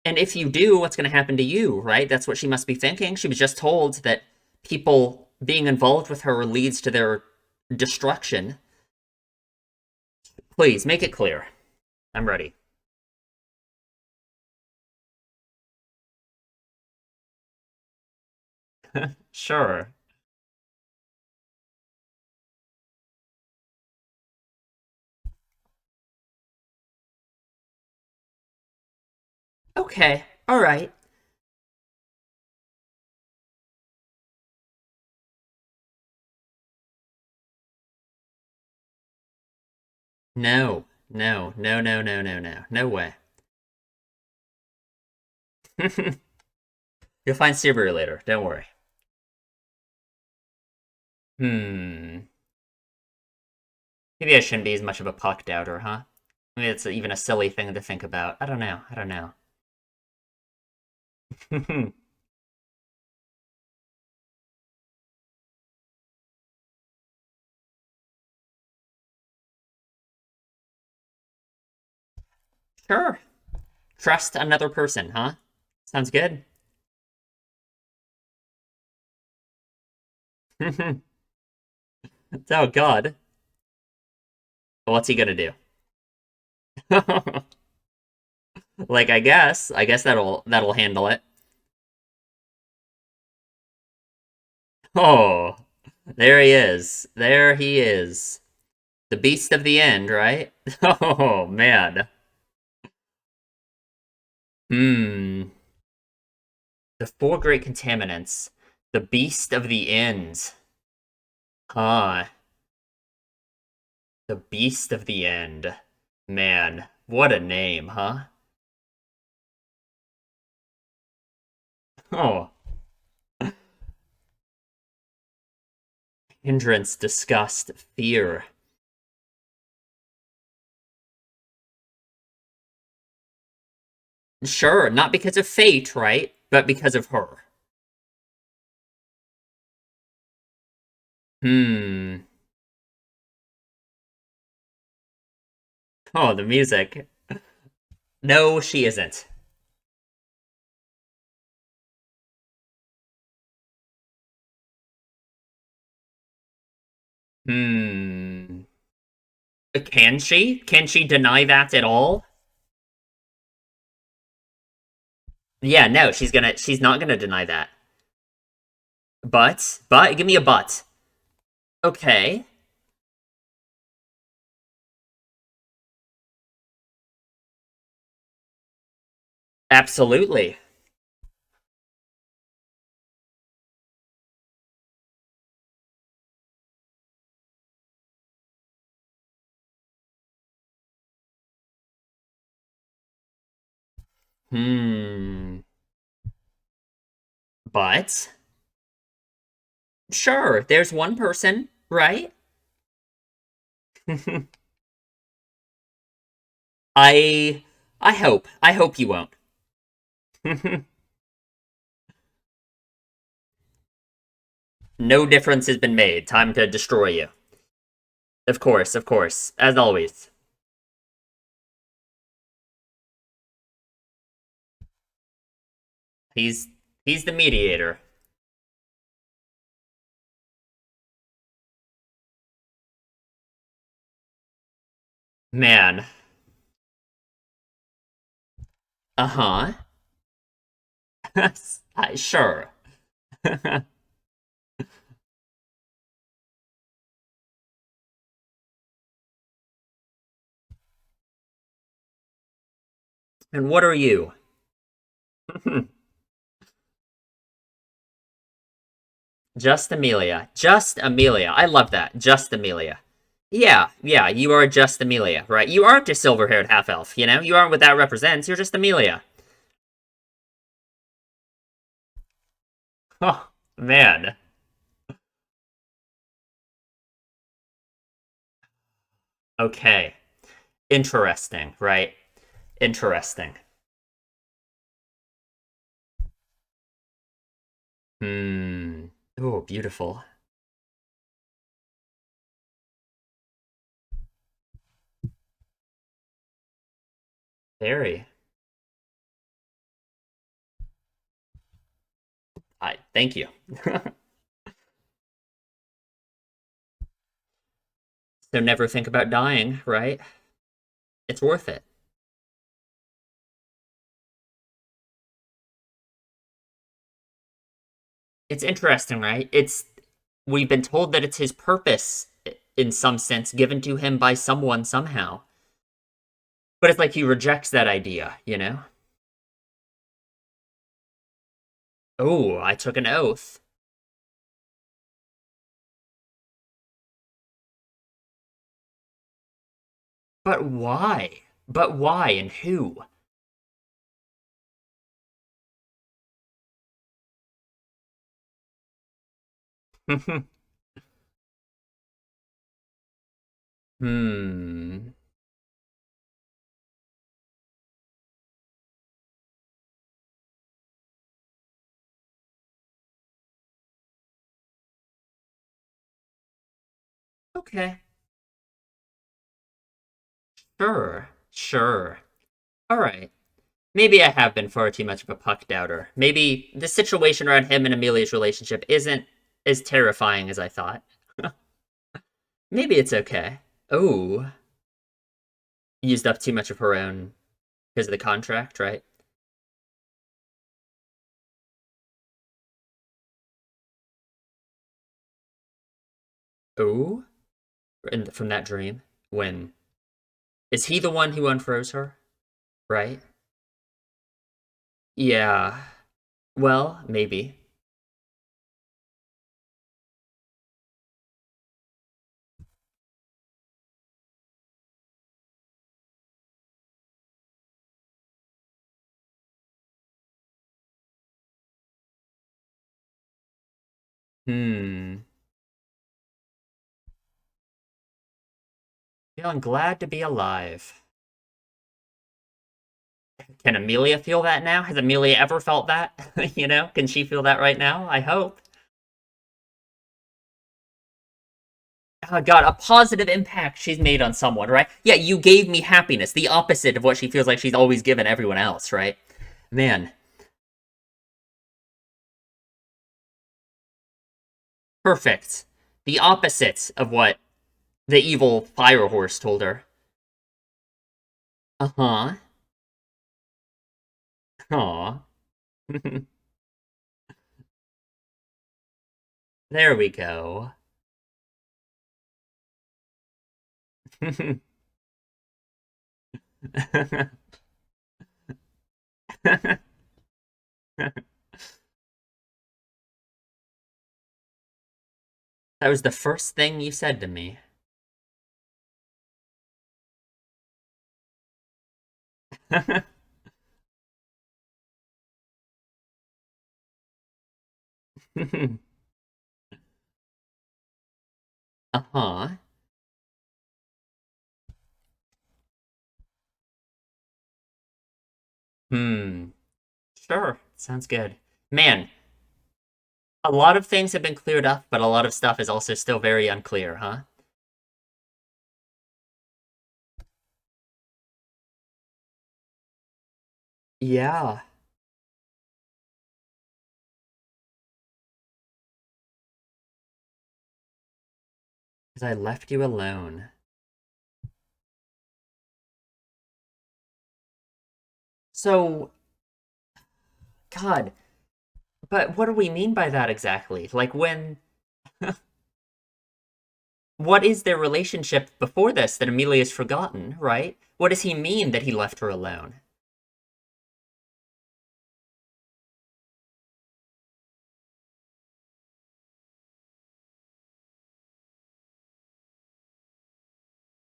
[SPEAKER 1] and if you do, what's going to happen to you, right? That's what she must be thinking. She was just told that people being involved with her leads to their destruction. Please make it clear. I'm ready. Sure. Okay. All right. No. No. No. No. No. No. No. No way. You'll find Subaru later. Don't worry. Hmm. Maybe I shouldn't be as much of a puck doubter, huh? Maybe it's even a silly thing to think about. I don't know. I don't know. Sure. Trust another person, huh? Sounds good. Oh God. What's he gonna do? Like I guess that'll handle it. Oh, there he is. There he is. The beast of the end, right? Oh man. Hmm. The four great contaminants. The beast of the end. Huh. The Beast of the End. Man, what a name, huh? Oh. Hindrance, disgust, fear. Sure, not because of fate, right? But because of her. Hmm. Oh, the music. No, she isn't. Hmm. Can she? Can she deny that at all? Yeah, no, she's not gonna deny that. But, give me a but. Okay. Absolutely. Hmm. But, sure, there's one person, right? I I hope you won't. No difference has been made. Time to destroy you. Of course, as always. He's he's the mediator. Man. Uh-huh. Sure. And what are you? Just Amelia. Just Amelia. I love that. Just Amelia. Yeah, yeah, you are just Amelia, right? You aren't a silver-haired half-elf, you know? You aren't what that represents. You're just Amelia. Oh, man. Okay. Interesting, right? Interesting. Hmm. Oh, beautiful. Very. I thank you. So never think about dying, right? It's worth it. It's interesting, right? It's we've been told that it's his purpose in some sense given to him by someone somehow. But it's like he rejects that idea, you know? Oh, I took an oath. But why? But why and who? Hmm. Okay. Sure. Sure. All right. Maybe I have been far too much of a puck doubter. Maybe the situation around him and Amelia's relationship isn't as terrifying as I thought. Maybe it's okay. Oh, used up too much of her own because of the contract, right? Oh, from that dream. When is he the one who unfroze her? Right? Yeah. Well, maybe. Hmm. Feeling glad to be alive. Can Amelia feel that now? Has Amelia ever felt that? You know, can she feel that right now? I hope. Oh God, a positive impact she's made on someone, right? Yeah, you gave me happiness, the opposite of what she feels like she's always given everyone else, right? Man, perfect. The opposite of what the evil fire horse told her. Uh-huh. Aw. There we go. That was the first thing you said to me. Uh-huh. Hmm. Sure. Sounds good. Man, a lot of things have been cleared up, but a lot of stuff is also still very unclear, huh? Yeah. Because I left you alone. So, God, but what do we mean by that exactly? Like, what is their relationship before this that Amelia's forgotten, right? What does he mean that he left her alone?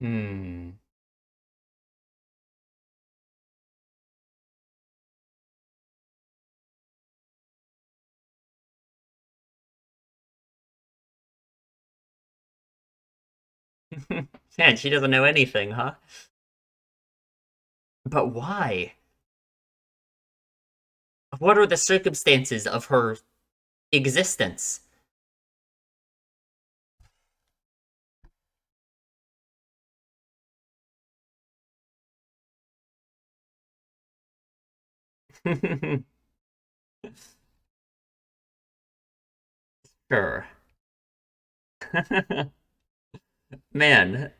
[SPEAKER 1] Hmm. Man, she doesn't know anything, huh? But why? What are the circumstances of her existence? Sure. Man.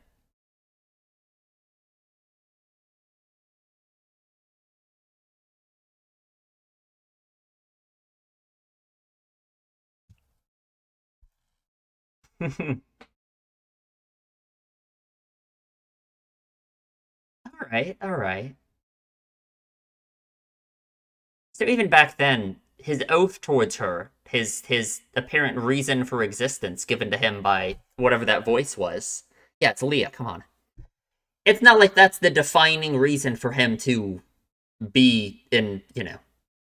[SPEAKER 1] All right, all right. So even back then, his oath towards her, his apparent reason for existence given to him by whatever that voice was. Yeah, it's Leah, come on. It's not like that's the defining reason for him to be in,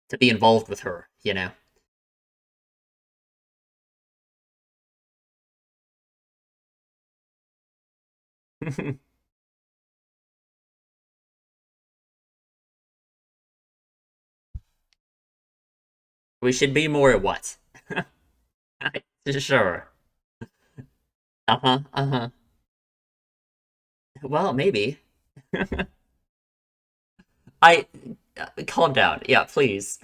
[SPEAKER 1] to be involved with her, you know. We should be more at what? Sure. Uh-huh, uh-huh. Well, maybe. I calm down. Yeah, please.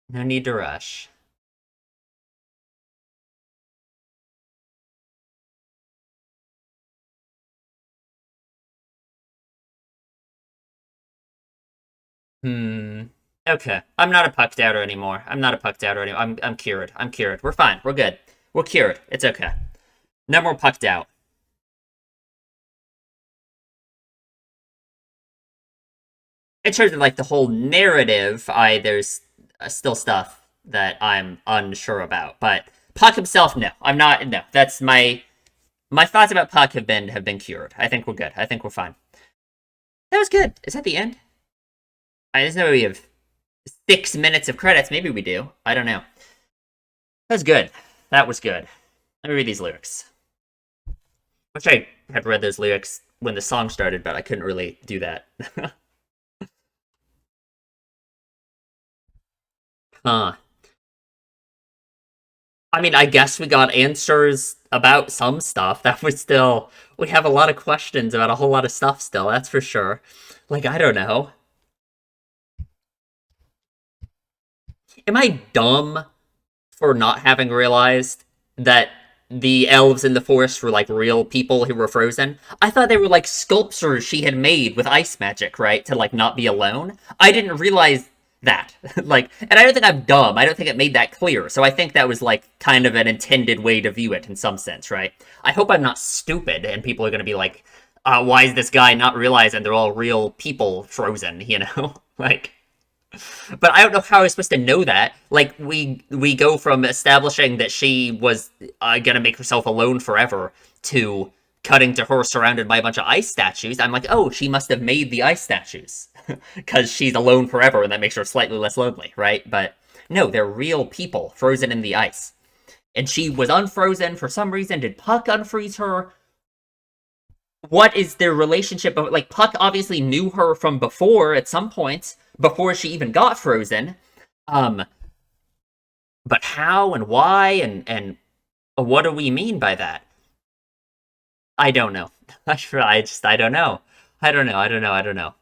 [SPEAKER 1] No need to rush. Hmm. Okay. I'm not a puck doubter anymore. I'm not a puck doubter anymore. I'm cured. I'm cured. We're fine. We're good. We're cured. It's okay. No more pucked out. In terms of like the whole narrative, I there's still stuff that I'm unsure about. But Puck himself, no. I'm not. No. That's my thoughts about Puck have been cured. I think we're good. I think we're fine. That was good. Is that the end? I just know we have 6 minutes of credits. Maybe we do. I don't know. That was good. That was good. Let me read these lyrics. Wish I had read those lyrics when the song started, but I couldn't really do that. Huh. I mean, I guess we got answers about some stuff. That was still. We have a lot of questions about a whole lot of stuff still, that's for sure. Like, I don't know. Am I dumb for not having realized that the elves in the forest were like real people who were frozen? I thought they were like sculptures she had made with ice magic, right? To like not be alone. I didn't realize that. Like, and I don't think I'm dumb. I don't think it made that clear. So I think that was like kind of an intended way to view it in some sense, right? I hope I'm not stupid and people are going to be like, why is this guy not realizing they're all real people frozen, you know? Like, but I don't know how I was supposed to know that. Like we go from establishing that she was gonna make herself alone forever to cutting to her surrounded by a bunch of ice statues. I'm like, oh, she must have made the ice statues because she's alone forever, and that makes her slightly less lonely, right? But no, they're real people frozen in the ice, and she was unfrozen for some reason. Did Puck unfreeze her? What is their relationship? Like Puck obviously knew her from before at some points before she even got frozen. Um, but how and why and what do we mean by that? I don't know. I don't know. I don't know. I don't know. I don't know.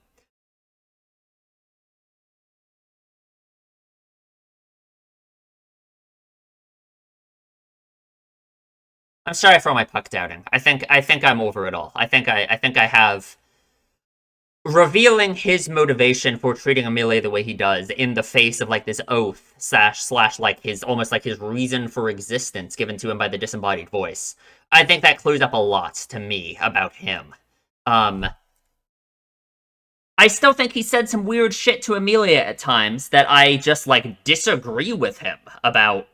[SPEAKER 1] I'm sorry for my Puck doubting. I think I'm over it all. I think I have revealing his motivation for treating Amelia the way he does in the face of like this oath slash like his almost like his reason for existence given to him by the disembodied voice. I think that clues up a lot to me about him. Um, I still think he said some weird shit to Amelia at times that I just like disagree with him about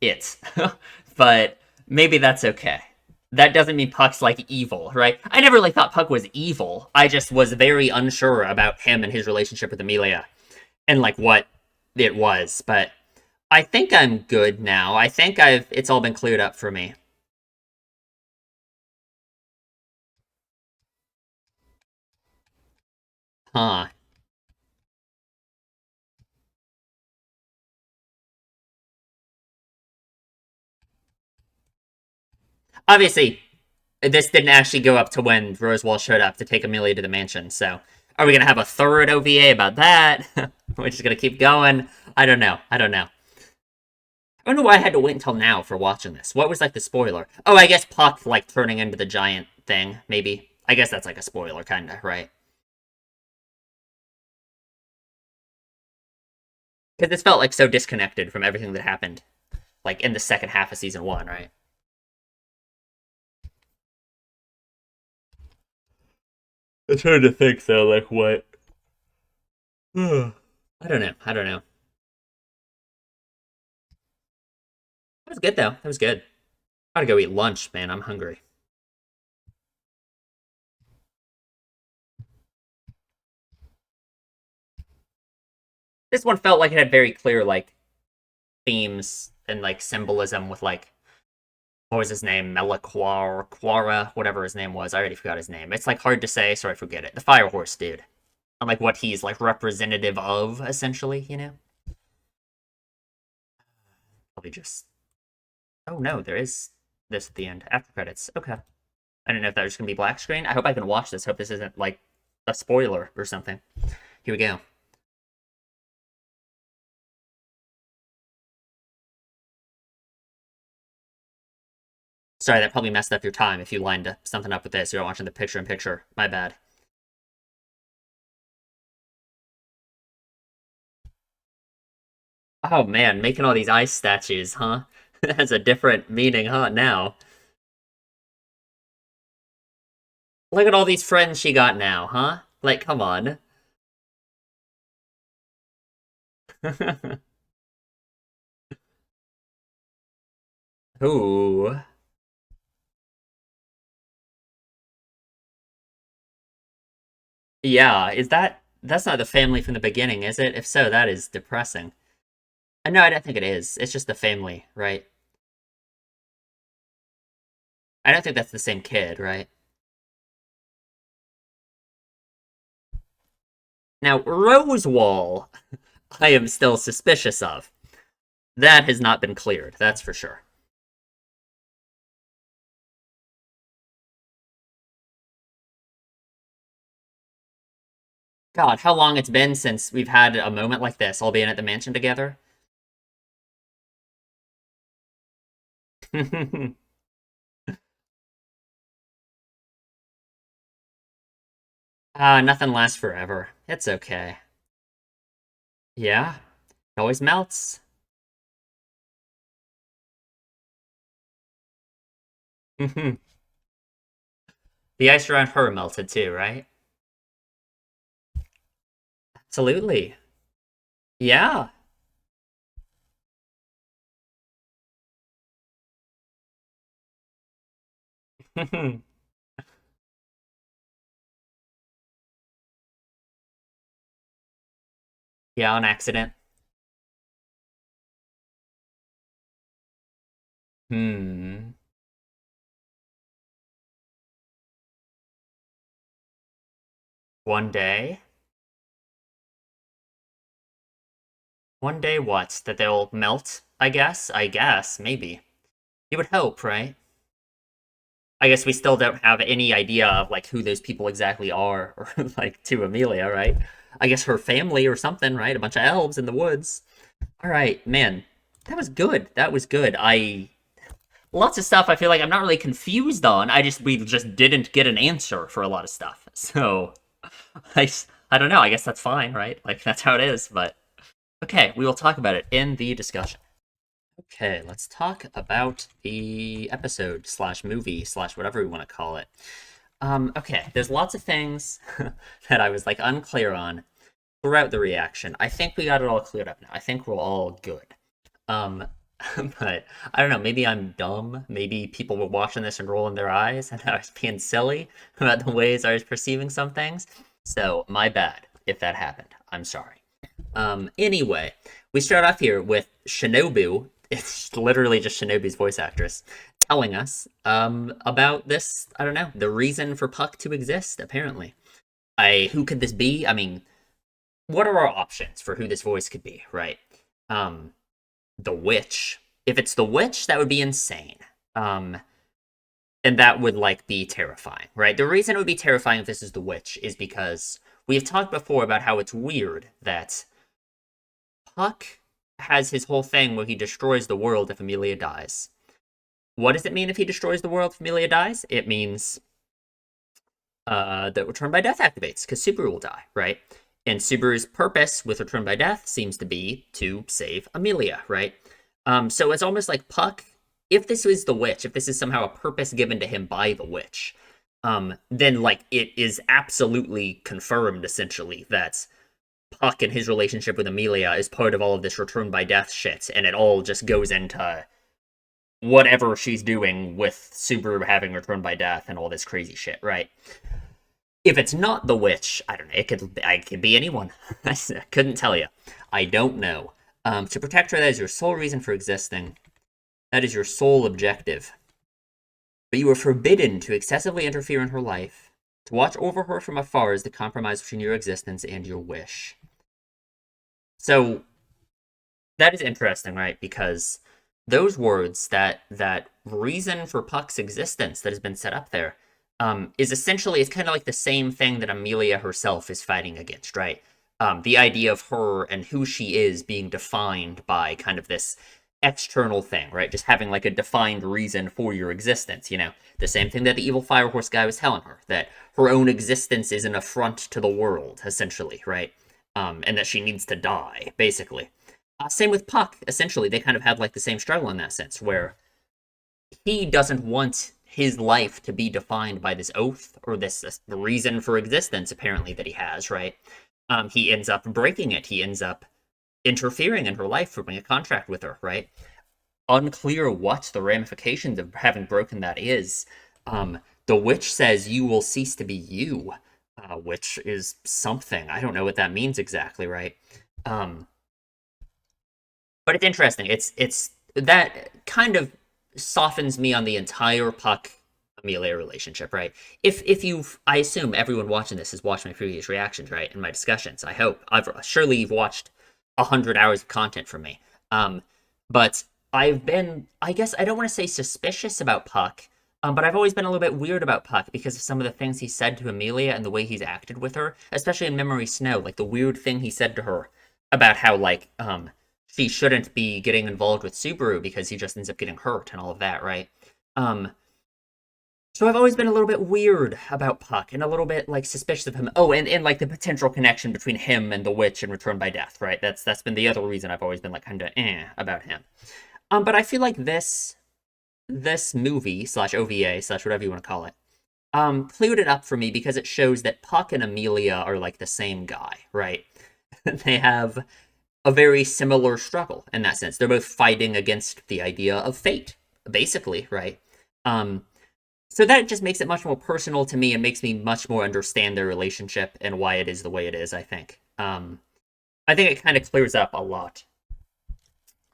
[SPEAKER 1] it. But maybe that's okay. That doesn't mean Puck's like evil, right? I never really thought Puck was evil. I just was very unsure about him and his relationship with Amelia and like what it was. But I think I'm good now. I think I've it's all been cleared up for me. Huh. Obviously, this didn't actually go up to when Rosewall showed up to take Amelia to the mansion. So, are we gonna have a third OVA about that? We're just gonna keep going. I don't know. I don't know. I don't know why I had to wait until now for watching this. What was like the spoiler? Oh, I guess Puck like turning into the giant thing. Maybe. I guess that's like a spoiler, kind of, right? Because this felt like so disconnected from everything that happened, like in the second half of season one, right? It's hard to think though. Like what? I don't know. I don't know. That was good though. That was good. Gotta go eat lunch, man. I'm hungry. This one felt like it had very clear like themes and like symbolism with like what was his name? Meliquar, Quara, whatever his name was. I already forgot his name. It's like hard to say, so I forget it. The fire horse dude. And like what he's like representative of, essentially, you know? Probably just oh no, there is this at the end. After credits. Okay. I didn't know if that was gonna be black screen. I hope I can watch this. Hope this isn't like a spoiler or something. Here we go. Sorry, that probably messed up your time if you lined something up with this. You're watching the picture in picture. My bad. Oh man, making all these ice statues, huh? That's a different meaning, huh? Now. Look at all these friends she got now, huh? Like, come on. Ooh. Yeah, is that That's not the family from the beginning, is it? If so, that is depressing. No, I don't think it is. It's just the family, right? I don't think that's the same kid, right? Now, Rosewall, I am still suspicious of. That has not been cleared, that's for sure. God, how long it's been since we've had a moment like this, all being at the mansion together. Nothing lasts forever. It's okay. Yeah, it always melts. The ice around her melted too, right? Absolutely. Yeah. Yeah, on accident. Hmm. One day. One day what? That they'll melt, I guess? I guess, maybe. You would hope, right? I guess we still don't have any idea of like who those people exactly are, or like to Amelia, right? I guess her family or something, right? A bunch of elves in the woods. All right, man. That was good. That was good. I lots of stuff I feel like I'm not really confused on. We just didn't get an answer for a lot of stuff. So I I don't know. I guess that's fine, right? Like that's how it is, but okay, we will talk about it in the discussion. Okay, let's talk about the episode slash movie slash whatever we want to call it. Okay, there's lots of things that I was like unclear on throughout the reaction. I think we got it all cleared up now. I think we're all good. Um, but I don't know. Maybe I'm dumb. Maybe people were watching this and rolling their eyes, and I was being silly about the ways I was perceiving some things. So my bad if that happened. I'm sorry. Anyway, we start off here with Shinobu. It's literally just Shinobu's voice actress telling us about this. I don't know the reason for Puck to exist. Apparently, who could this be? I mean, what are our options for who this voice could be? Right? Um, the witch. If it's the witch, that would be insane. Um, and that would like be terrifying, right? The reason it would be terrifying if this is the witch is because we've talked before about how it's weird that Puck has his whole thing where he destroys the world if Amelia dies. What does it mean if he destroys the world if Amelia dies? It means that Return by Death activates because Subaru will die, right? And Subaru's purpose with Return by Death seems to be to save Amelia, right? So it's almost like Puck, if this is the witch, if this is somehow a purpose given to him by the witch, then like it is absolutely confirmed essentially that Puck and his relationship with Amelia is part of all of this Return by Death shit, and it all just goes into whatever she's doing with Subaru having Return by Death and all this crazy shit, right? If it's not the witch, I don't know. It could be anyone. I couldn't tell you. I don't know. To protect her, that is your sole reason for existing. That is your sole objective. But you are forbidden to excessively interfere in her life. To watch over her from afar is the compromise between your existence and your wish. So that is interesting, right? Because those words, that reason for Puck's existence that has been set up there, is essentially it's kind of like the same thing that Amelia herself is fighting against, right? The idea of her and who she is being defined by kind of this external thing, right? Just having like a defined reason for your existence, you know? The same thing that the evil Firehorse guy was telling her, that her own existence is an affront to the world, essentially, right? And that she needs to die, basically. Same with Puck, essentially. They kind of have like the same struggle in that sense, where he doesn't want his life to be defined by this oath or this reason for existence, apparently, that he has, right? He ends up breaking it. He ends up interfering in her life, forming a contract with her, right? Unclear what the ramifications of having broken that is. The witch says you will cease to be you. which is something. I don't know what that means exactly, right? Um, but it's interesting. It's that kind of softens me on the entire Puck Amelia relationship, right? If you've, I assume everyone watching this has watched my previous reactions, right, and my discussions. I hope surely you've watched 100 hours of content from me. Um, but I've been, I guess I don't want to say suspicious about Puck, but I've always been a little bit weird about Puck because of some of the things he said to Amelia and the way he's acted with her, especially in Memory Snow, like the weird thing he said to her about how she shouldn't be getting involved with Subaru because he just ends up getting hurt and all of that, right? Um, so I've always been a little bit weird about Puck and a little bit like suspicious of him. Oh, and like the potential connection between him and the witch in Return by Death, right? That's been the other reason I've always been like kind of about him. But I feel like this movie slash OVA slash whatever you want to call it, cleared it up for me because it shows that Puck and Amelia are like the same guy, right? They have a very similar struggle in that sense. They're both fighting against the idea of fate, basically, right? Um, so that just makes it much more personal to me and makes me much more understand their relationship and why it is the way it is, I think. I think it kind of clears up a lot.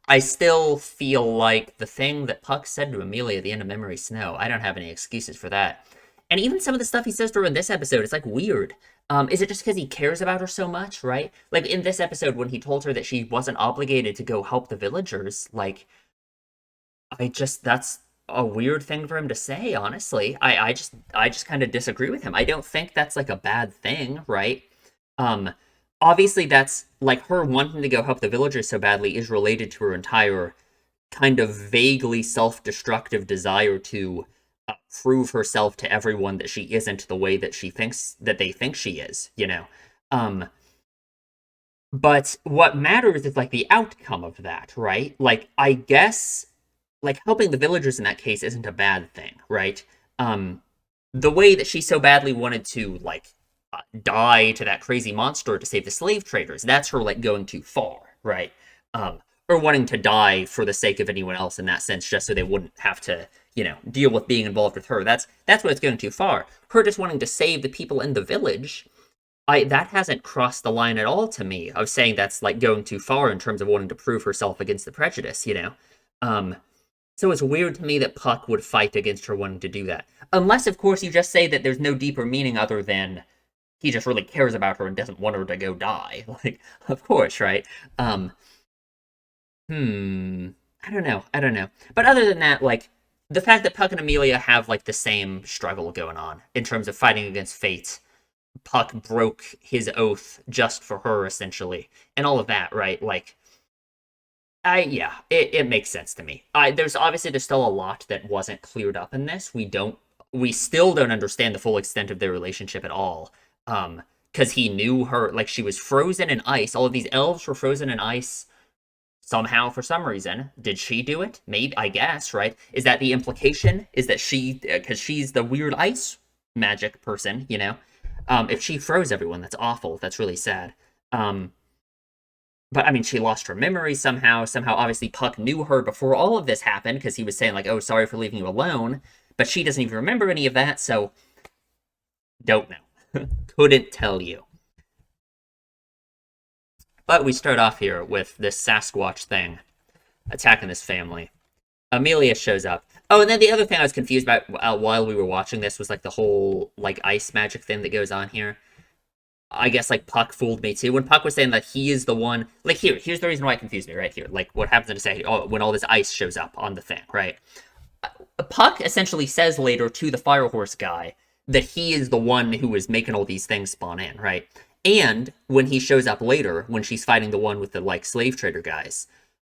[SPEAKER 1] I still feel like the thing that Puck said to Amelia at the end of Memory Snow, I don't have any excuses for that. And even some of the stuff he says to her in this episode, it's like weird. Is it just because he cares about her so much, right? Like in this episode, when he told her that she wasn't obligated to go help the villagers, like, that's a weird thing for him to say, honestly. I just kind of disagree with him. I don't think that's like a bad thing, right? Um, Obviously that's like her wanting to go help the villagers so badly is related to her entire kind of vaguely self-destructive desire to prove herself to everyone that she isn't the way that she thinks that they think she is, you know. Um, but what matters is like the outcome of that, right? Like I guess like helping the villagers in that case isn't a bad thing, right? Um, the way that she so badly wanted to like die to that crazy monster to save the slave traders, that's her like going too far, right? Um, or wanting to die for the sake of anyone else in that sense, just so they wouldn't have to, deal with being involved with her. That's what it's going too far. Her just wanting to save the people in the village, I that hasn't crossed the line at all to me of saying that's like going too far in terms of wanting to prove herself against the prejudice, you know. Um, so it's weird to me that Puck would fight against her wanting to do that. Unless, of course, you just say that there's no deeper meaning other than he just really cares about her and doesn't want her to go die. Like, of course, right? Um, hmm. I don't know. But other than that, like, the fact that Puck and Amelia have, like, the same struggle going on in terms of fighting against fate. Puck broke his oath just for her, essentially. And all of that, right? Like, yeah, it makes sense to me. There's still a lot that wasn't cleared up in this. We still don't understand the full extent of their relationship at all. Because he knew her, like she was frozen in ice. All of these elves were frozen in ice somehow for some reason. Did she do it? Maybe, I guess, right? Is that the implication? Is that because she's the weird ice magic person, you know? If she froze everyone, that's awful. That's really sad. Um, but I mean, she lost her memory somehow. Somehow, obviously, Puck knew her before all of this happened because he was saying, like, oh, sorry for leaving you alone. But she doesn't even remember any of that, so don't know. Couldn't tell you. But we start off here with this Sasquatch thing attacking this family. Amelia shows up. Oh, and then the other thing I was confused about while we were watching this was like the whole like ice magic thing that goes on here. I guess like Puck fooled me too. When Puck was saying that he is the one, like here's the reason why it confused me right here. Like what happens in a second, when all this ice shows up on the thing, right? Puck essentially says later to the Firehorse guy that he is the one who is making all these things spawn in, right? And when he shows up later, when she's fighting the one with the like slave trader guys,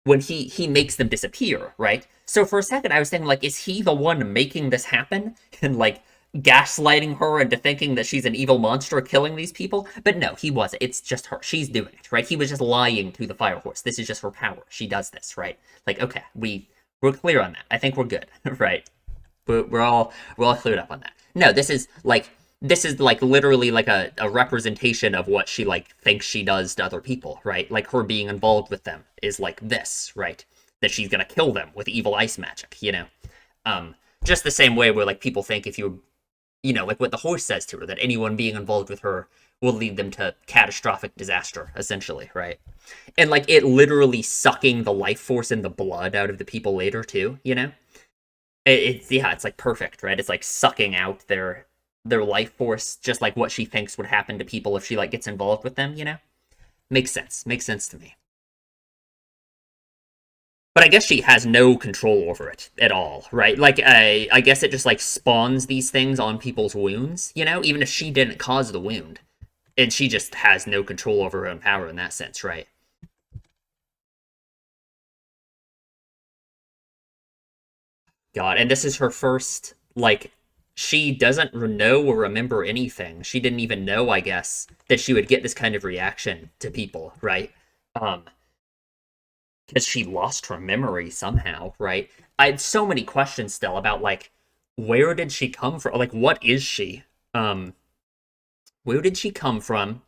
[SPEAKER 1] when he makes them disappear, right? So for a second I was thinking like, is he the one making this happen and like gaslighting her into thinking that she's an evil monster killing these people? But no, he wasn't. It's just her. She's doing it, right? He was just lying to the Firehorse. This is just her power. She does this, right? Like, okay, we're clear on that. I think we're good, right? We're all cleared up on that. No, this is like literally like a representation of what she like thinks she does to other people, right? Like her being involved with them is like this, right? That she's gonna kill them with evil ice magic, you know? Just the same way where like people think if you like what the horse says to her, that anyone being involved with her will lead them to catastrophic disaster, essentially, right? And like it literally sucking the life force and the blood out of the people later too, it's yeah, it's like perfect, right? It's like sucking out their life force, just like what she thinks would happen to people if she like gets involved with them. Makes sense to me. But I guess she has no control over it at all, right? Like, I guess it just like spawns these things on people's wounds, even if she didn't cause the wound, and she just has no control over her own power in that sense, right? God, and this is her first like. She doesn't know or remember anything. She didn't even know, I guess, that she would get this kind of reaction to people, right? Um, because she lost her memory somehow, right? I had so many questions still about like where did she come from? Like what is she? Um, where did she come from?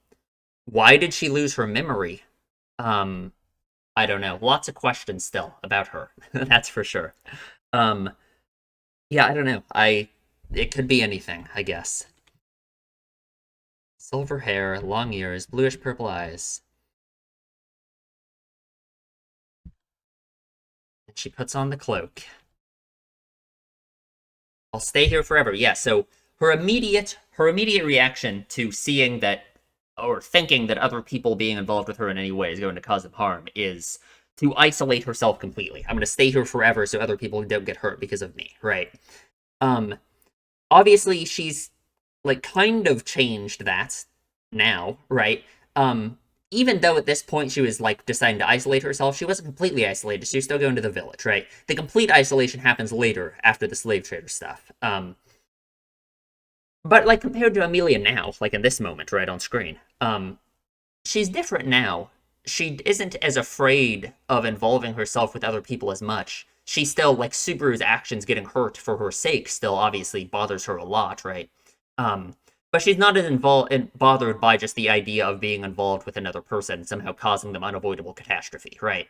[SPEAKER 1] Why did she lose her memory? Um, I don't know. Lots of questions still about her. That's for sure. Um, yeah, I don't know. I it could be anything, I guess. Silver hair, long ears, bluish purple eyes. And she puts on the cloak. I'll stay here forever. Yeah, so her immediate reaction to seeing that or thinking that other people being involved with her in any way is going to cause them harm is to isolate herself completely. I'm going to stay here forever so other people don't get hurt because of me, right? Um Obviously she's like kind of changed that now, right? Um even though at this point she was like deciding to isolate herself, she wasn't completely isolated. She was still going to the village, right? The complete isolation happens later after the slave trader stuff. But like compared to Amelia now, like in this moment, right on screen, she's different now. She isn't as afraid of involving herself with other people as much. She still like Subaru's actions getting hurt for her sake still obviously bothers her a lot, right? Um, but she's not as involved bothered by just the idea of being involved with another person somehow causing them unavoidable catastrophe, right?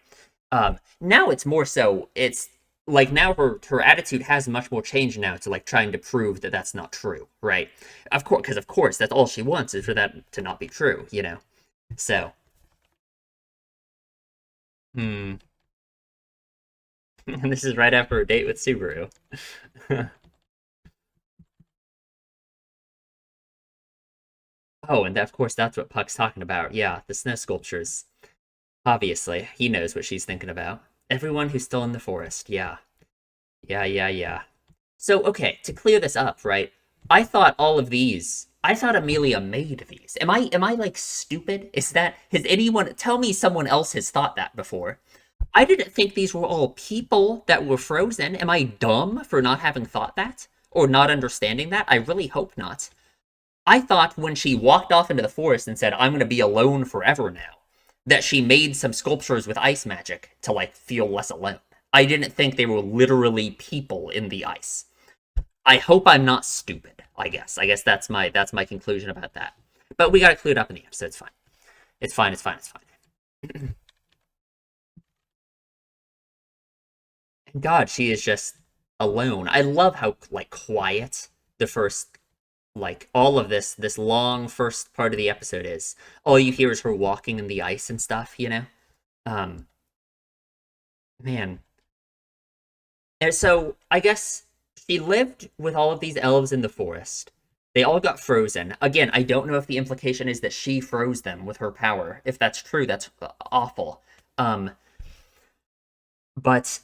[SPEAKER 1] Now it's more so it's like now her attitude has much more changed now to like trying to prove that that's not true, right? Of course that's all she wants is for that to not be true. So, hmm. And this is right after a date with Subaru. Oh, and of course that's what Puck's talking about. Yeah, the snow sculptures. Obviously, he knows what she's thinking about. Everyone who's still in the forest. Yeah. Yeah, yeah, yeah. So, okay, to clear this up, right? I thought Amelia made these. Am I like stupid? Has anyone tell me someone else has thought that before? I didn't think these were all people that were frozen. Am I dumb for not having thought that? Or not understanding that? I really hope not. I thought when she walked off into the forest and said, I'm going to be alone forever now, that she made some sculptures with ice magic to, like, feel less alone. I didn't think they were literally people in the ice. I hope I'm not stupid, I guess. I guess that's my conclusion about that. But we got it cleared up in the episode. It's fine. It's fine. It's fine. It's fine. God, she is just alone. I love how like quiet the first like all of this long first part of the episode is. All you hear is her walking in the ice and stuff. Um man. And so I guess she lived with all of these elves in the forest. They all got frozen. Again, I don't know if the implication is that she froze them with her power. If that's true, that's awful. Um but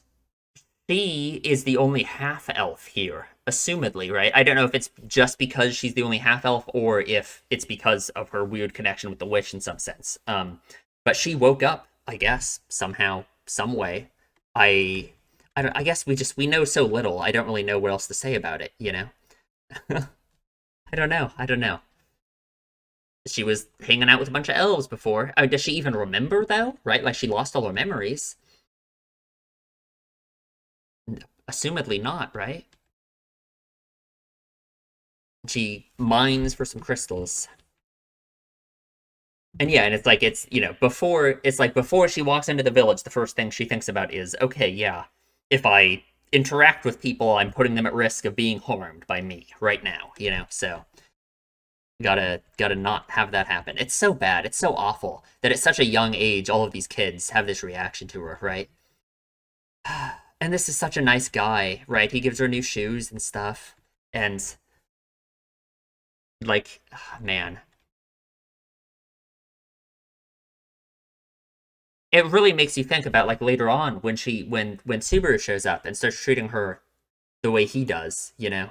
[SPEAKER 1] she is the only half elf here, assumedly, right? I don't know if it's just because she's the only half elf or if it's because of her weird connection with the witch in some sense. But she woke up, I guess, somehow, some way. I, I guess we know so little. I don't really know what else to say about it. I don't know. I don't know. She was hanging out with a bunch of elves before. Does she even remember though? Right? Like she lost all her memories. Assumedly not, right? She mines for some crystals. And yeah, and it's like before she walks into the village, the first thing she thinks about is, okay, yeah, if I interact with people, I'm putting them at risk of being harmed by me right now, you know? So gotta not have that happen. It's so bad. It's so awful that at such a young age, all of these kids have this reaction to her, right? And this is such a nice guy, right? He gives her new shoes and stuff. And like, man, it really makes you think about like later on when when Subaru shows up and starts treating her the way he does, you know?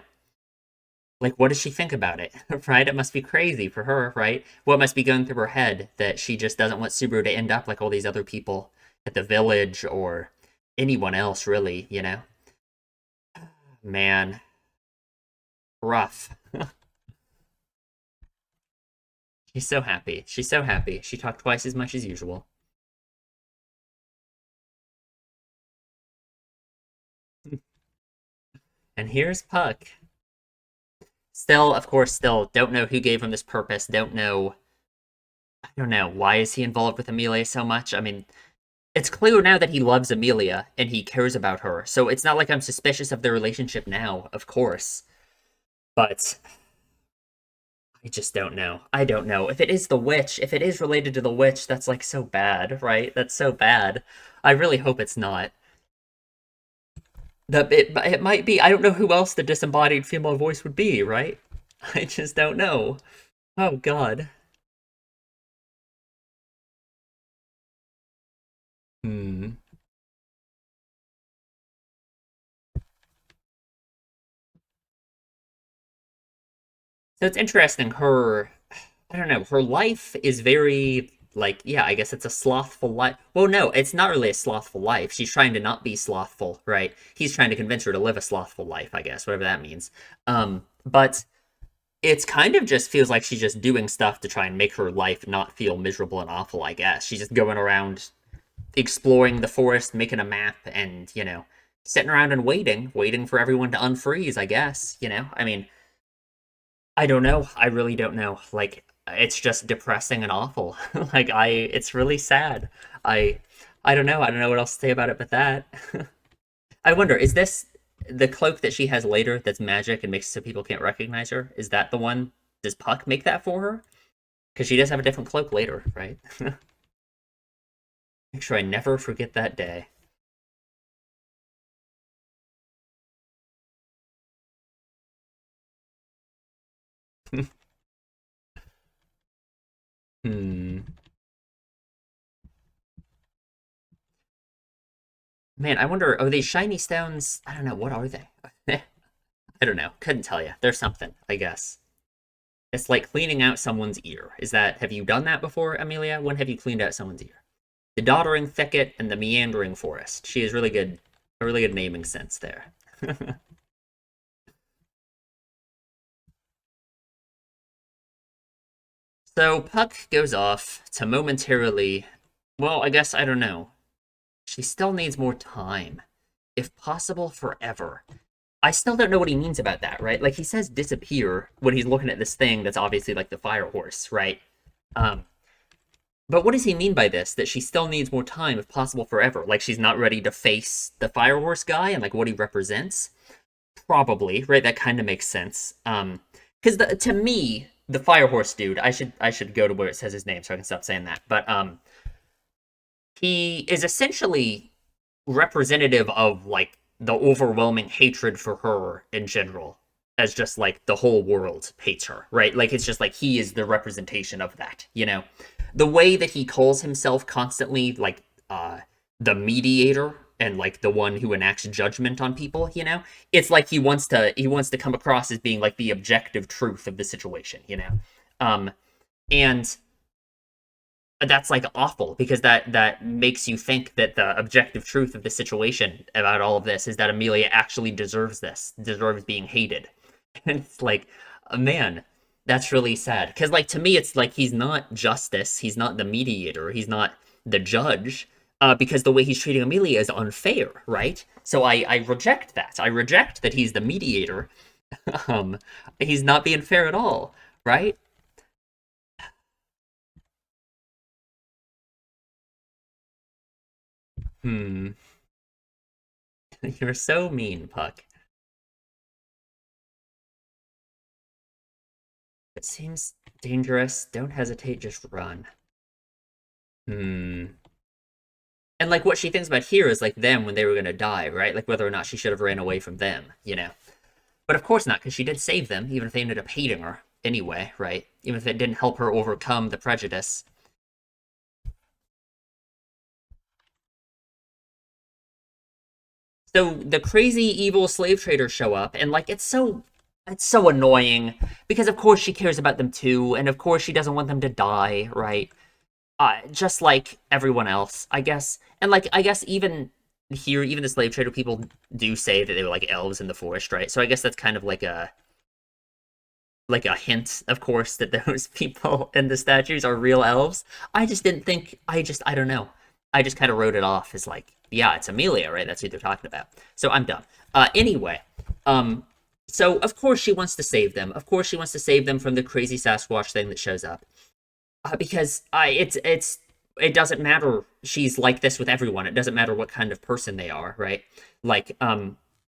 [SPEAKER 1] Like, what does she think about it, right? It must be crazy for her, right? What must be going through her head that she just doesn't want Subaru to end up like all these other people at the village or anyone else, really, you know? Man, rough. She's so happy. She's so happy. She talked twice as much as usual. And here's Puck. Still, of course, still don't know who gave him this purpose. I don't know. Why is he involved with Amelia so much? I mean, it's clear now that he loves Amelia and he cares about her. So it's not like I'm suspicious of their relationship now, of course. But I just don't know. I don't know. If it is the witch, if it is related to the witch, that's like so bad, right? That's so bad. I really hope it's not. It might be. I don't know who else the disembodied female voice would be, right? I just don't know. Oh God. Hmm. So it's interesting. I don't know. Her life is very like, yeah, I guess it's a slothful life. Well, no, it's not really a slothful life. She's trying to not be slothful, right? He's trying to convince her to live a slothful life, I guess, whatever that means. But it's kind of just feels like she's just doing stuff to try and make her life not feel miserable and awful, I guess. She's just going around exploring the forest, making a map, and, you know, sitting around and waiting for everyone to unfreeze, I guess, you know? I mean, I don't know. I really don't know. Like, it's just depressing and awful. It's really sad. I, I don't know. I don't know what else to say about it but that. I wonder, is this the cloak that she has later that's magic and makes it so people can't recognize her? Is that the one? Does Puck make that for her? Because she does have a different cloak later, right? Make sure I never forget that day. Hmm. Man, I wonder, are these shiny stones? I don't know. What are they? I don't know. Couldn't tell you. There's something, I guess. It's like cleaning out someone's ear. Have you done that before, Amelia? When have you cleaned out someone's ear? The doddering thicket and the meandering forest. She has a really good naming sense there. So Puck goes off to momentarily, well, I guess I don't know. She still needs more time. If possible, forever. I still don't know what he means about that, right? Like he says disappear when he's looking at this thing that's obviously like the fire horse, right? Um, but what does he mean by this? That she still needs more time, if possible, forever? Like she's not ready to face the fire horse guy and like what he represents? Probably, right? That kind of makes sense. Because to me, the fire horse dude, I should go to where it says his name so I can stop saying that. But he is essentially representative of like the overwhelming hatred for her in general, as just like the whole world hates her, right? Like it's just like he is the representation of that, you know. The way that he calls himself constantly, like the mediator and like the one who enacts judgment on people, you know, it's like he wants to come across as being like the objective truth of the situation, you know. Um, and that's like awful because that makes you think that the objective truth of the situation about all of this is that Amelia actually deserves being hated. And it's like, man, that's really sad. Because like to me, it's like he's not justice, he's not the mediator, he's not the judge. Because the way he's treating Amelia is unfair, right? So I reject that. I reject that he's the mediator. um, he's not being fair at all, right? Hmm. You're so mean, Puck. It seems dangerous. Don't hesitate, just run. Hmm. And like what she thinks about here is like them when they were gonna die, right? Like whether or not she should have ran away from them, you know. But of course not, because she did save them, even if they ended up hating her anyway, right? Even if it didn't help her overcome the prejudice. So the crazy evil slave traders show up, and like it's so annoying because of course she cares about them too, and of course she doesn't want them to die, right? Just like everyone else, I guess. And like I guess even here, even the slave trader people do say that they were like elves in the forest, right? So I guess that's kind of like a hint, of course, that those people in the statues are real elves. I just didn't think. I don't know. I just kind of wrote it off as like, yeah, it's Amelia, right? That's who they're talking about. So I'm done. Anyway, um, so of course she wants to save them. Of course she wants to save them from the crazy Sasquatch thing that shows up. Because it doesn't matter. She's like this with everyone. It doesn't matter what kind of person they are, right? Like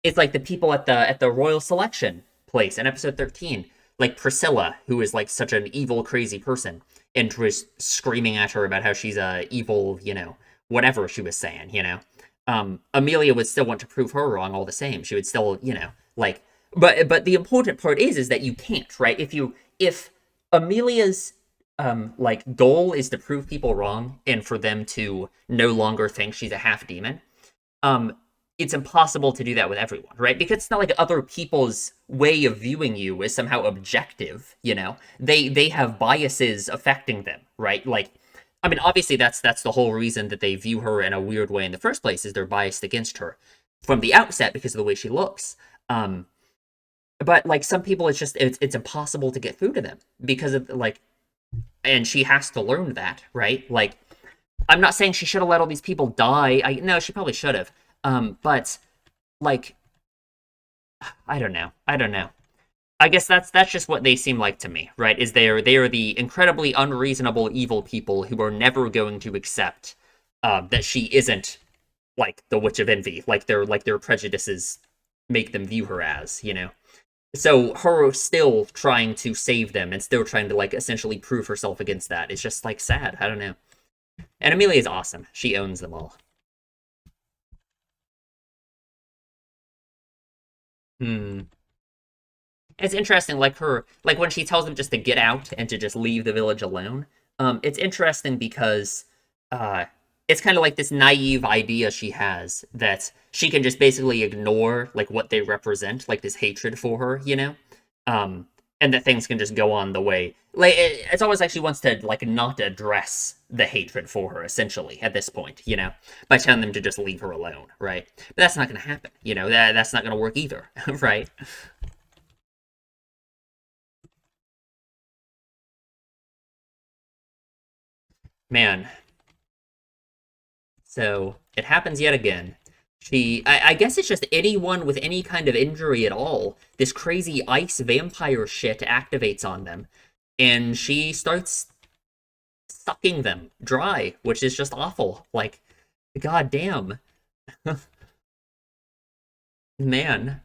[SPEAKER 1] it's like the people at the Royal Selection place in episode 13, like Priscilla, who is like such an evil, crazy person, and was screaming at her about how she's a evil, whatever she was saying, Amelia would still want to prove her wrong all the same. She would still, like, but the important part is that you can't, right? If Amelia's like goal is to prove people wrong and for them to no longer think she's a half demon, um it's impossible to do that with everyone, right? Because it's not like other people's way of viewing you is somehow objective, they have biases affecting them, right? Like, I mean, obviously that's the whole reason that they view her in a weird way in the first place, is they're biased against her from the outset because of the way she looks. But like some people, it's impossible to get through to them because of like, and she has to learn that, right? Like, I'm not saying she should have let all these people die. No, she probably should have. But like, I don't know. I don't know. I guess that's just what they seem like to me, right? Is they are the incredibly unreasonable evil people who are never going to accept that she isn't like the Witch of Envy, like their prejudices make them view her as, So her still trying to save them and still trying to like essentially prove herself against that is just like sad. I don't know. And Amelia is awesome. She owns them all. Hmm. It's interesting, like when she tells them just to get out and to just leave the village alone. It's interesting because uh, it's kind of like this naive idea she has that she can just basically ignore like what they represent, like this hatred for her, um, and that things can just go on the way. Like it's almost like she wants to like not address the hatred for her, essentially at this point, by telling them to just leave her alone, right? But that's not going to happen, that's not going to work either, right? Man, so it happens yet again. I guess it's just anyone with any kind of injury at all. This crazy ice vampire shit activates on them, and she starts sucking them dry, which is just awful. Like, god damn, man,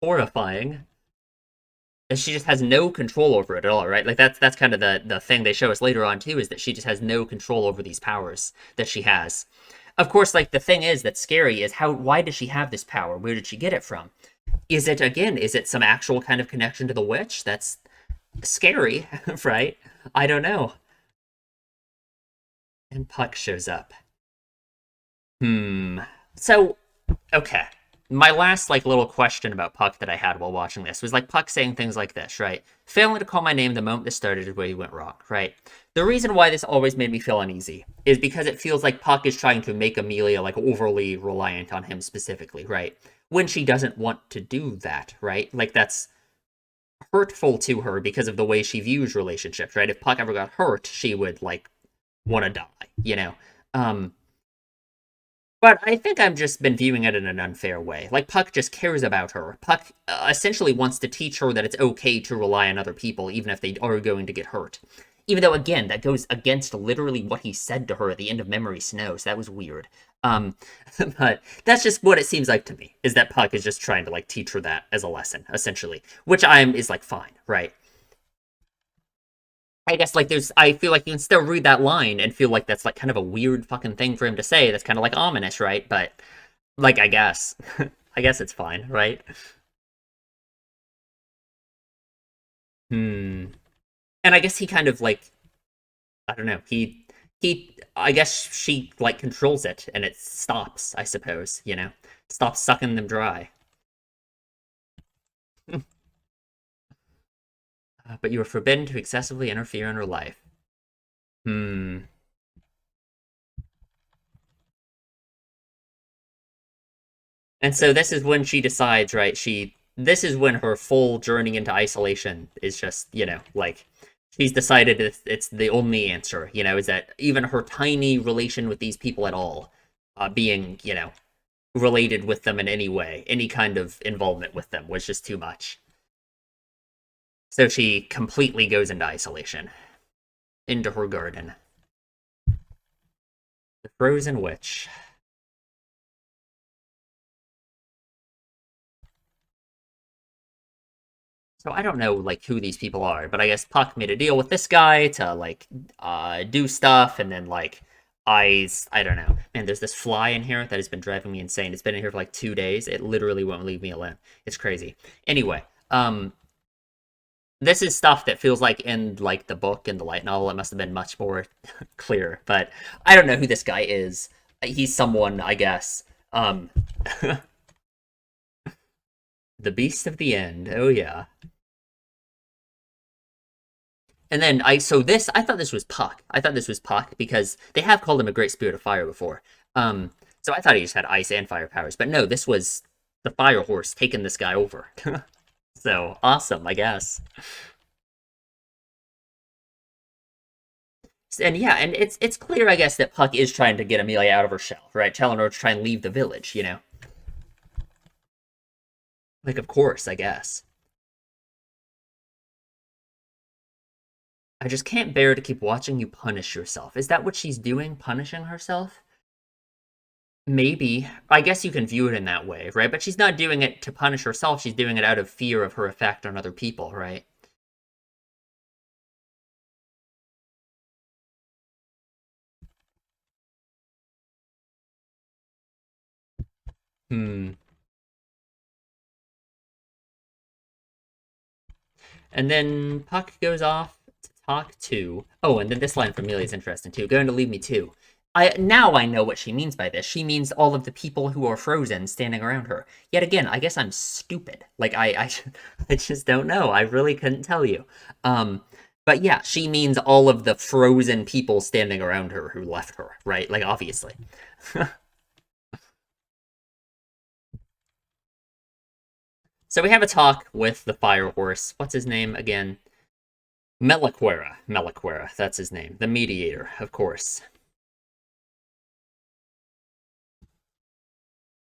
[SPEAKER 1] horrifying. And she just has no control over it at all, right? Like that's kind of the thing they show us later on too, is that she just has no control over these powers that she has. Of course, like the thing is that's scary is why does she have this power? Where did she get it from? Is it some actual kind of connection to the witch? That's scary, right? I don't know. And Puck shows up. Hmm. So, okay. My last like little question about Puck that I had while watching this was like Puck saying things like this, right? Failing to call my name the moment this started is where you went wrong, right? The reason why this always made me feel uneasy is because it feels like Puck is trying to make Amelia like overly reliant on him specifically, right? When she doesn't want to do that, right? Like that's hurtful to her because of the way she views relationships, right? If Puck ever got hurt, she would like want to die, Um, but I think I've just been viewing it in an unfair way. Like, Puck just cares about her. Puck essentially wants to teach her that it's okay to rely on other people, even if they are going to get hurt. Even though, again, that goes against literally what he said to her at the end of Memory Snow, so that was weird. Um, but that's just what it seems like to me, is that Puck is just trying to, like, teach her that as a lesson, essentially. Which is, like, fine, right? I guess, like, I feel like you can still read that line and feel like that's, like, kind of a weird fucking thing for him to say. That's kind of, like, ominous, right? But, like, I guess. I guess it's fine, right? Hmm. And I guess he kind of, like, I don't know. I guess she like controls it and it stops, I suppose, stops sucking them dry. But you are forbidden to excessively interfere in her life. Hmm. And so this is when she decides, right? This is when her full journey into isolation is just, like she's decided it's the only answer, is that even her tiny relation with these people at all, being, related with them in any way, any kind of involvement with them was just too much. So she completely goes into isolation, into her garden. The Frozen Witch. So I don't know like who these people are, but I guess Puck made a deal with this guy to like do stuff, and then like I don't know. Man, there's this fly in here that has been driving me insane. It's been in here for like 2 days. It literally won't leave me alone. It's crazy. Anyway, this is stuff that feels like in like the book and the light novel it must have been much more clear, but I don't know who this guy is. He's someone, I guess. um the Beast of the End, oh yeah. And then I thought this was Puck. I thought this was Puck because they have called him a great spirit of fire before. So I thought he just had ice and fire powers, but no, this was the fire horse taking this guy over. So awesome, I guess. And yeah, and it's clear, I guess, that Puck is trying to get Amelia out of her shell, right? Telling her to try and leave the village. Like, of course, I guess. I just can't bear to keep watching you punish yourself. Is that what she's doing? Punishing herself? Maybe. I guess you can view it in that way, right? But she's not doing it to punish herself. She's doing it out of fear of her effect on other people, right? Hmm. And then Puck goes off to talk to. Oh, and then this line from Amelia is interesting too. Going to leave me too. I know what she means by this. She means all of the people who are frozen standing around her. Yet again, I guess I'm stupid. Like I just don't know. I really couldn't tell you. But yeah, she means all of the frozen people standing around her who left her, right? Like obviously. So we have a talk with the fire horse. What's his name again? Meliquera. Meliquera, that's his name. The mediator, of course.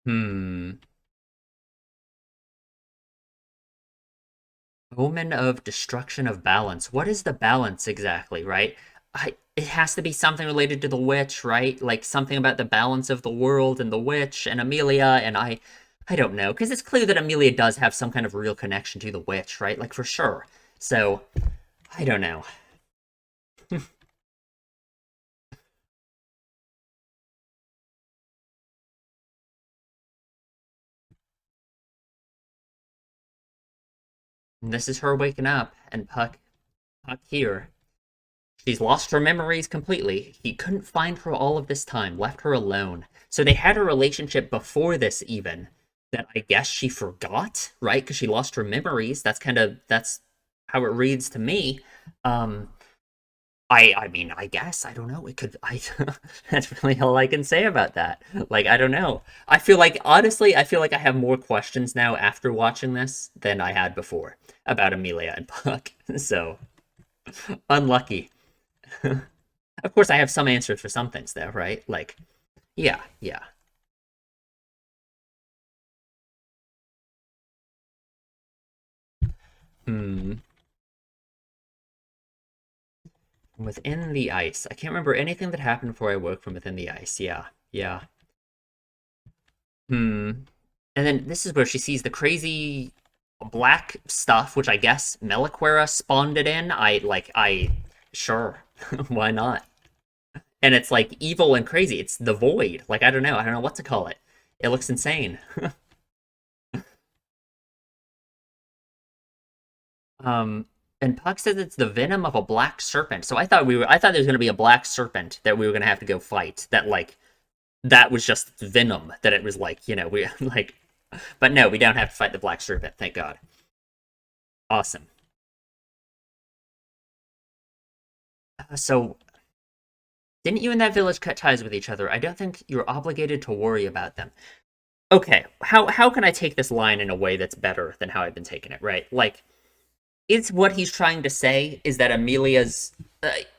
[SPEAKER 1] Hmm. Omen of destruction of balance. What is the balance exactly, right? It has to be something related to the witch, right? Like something about the balance of the world and the witch and Amelia, and I don't know, because it's clear that Amelia does have some kind of real connection to the witch, right? Like for sure. So, I don't know. This is her waking up, and Puck here. She's lost her memories completely. He couldn't find her all of this time, left her alone. So they had a relationship before this, even that I guess she forgot, right? Because she lost her memories. That's how it reads to me. Um, I mean, I guess I don't know. It could. I That's really all I can say about that. Like, I don't know. I feel like honestly, I feel like I have more questions now after watching this than I had before about Amelia and Puck. So unlucky. Of course, I have some answers for some things, though, right? Like, yeah, yeah. Hmm. Within the ice. I can't remember anything that happened before I woke from within the ice. Yeah. Yeah. Hmm. And then this is where she sees the crazy black stuff, which I guess Meliquera spawned it in. Sure. Why not? And it's like evil and crazy. It's the void. Like, I don't know. I don't know what to call it. It looks insane. Um, and Puck says it's the venom of a black serpent. So I thought there was gonna be a black serpent that we were gonna have to go fight. That was just venom. That it was like, we like, but no, we don't have to fight the black serpent. Thank God. Awesome. So didn't you and that village cut ties with each other? I don't think you're obligated to worry about them. Okay, how can I take this line in a way that's better than how I've been taking it, right? Like, is what he's trying to say is that Amelia's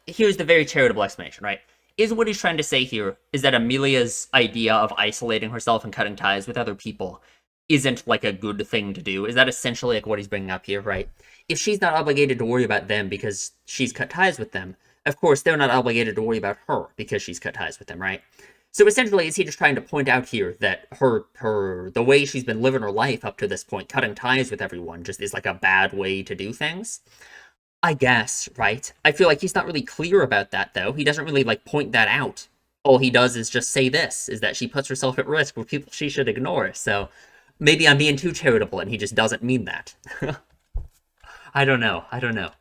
[SPEAKER 1] here's the very charitable explanation, right? Is what he's trying to say here is that Amelia's idea of isolating herself and cutting ties with other people isn't like a good thing to do? Is that essentially like what he's bringing up here, right? If she's not obligated to worry about them because she's cut ties with them, of course they're not obligated to worry about her because she's cut ties with them, right? So essentially, is he just trying to point out here that the way she's been living her life up to this point, cutting ties with everyone, just is like a bad way to do things? I guess, right? I feel like he's not really clear about that, though. He doesn't really like point that out. All he does is just say this: is that she puts herself at risk with people she should ignore. So maybe I'm being too charitable, and he just doesn't mean that. I don't know. I don't know.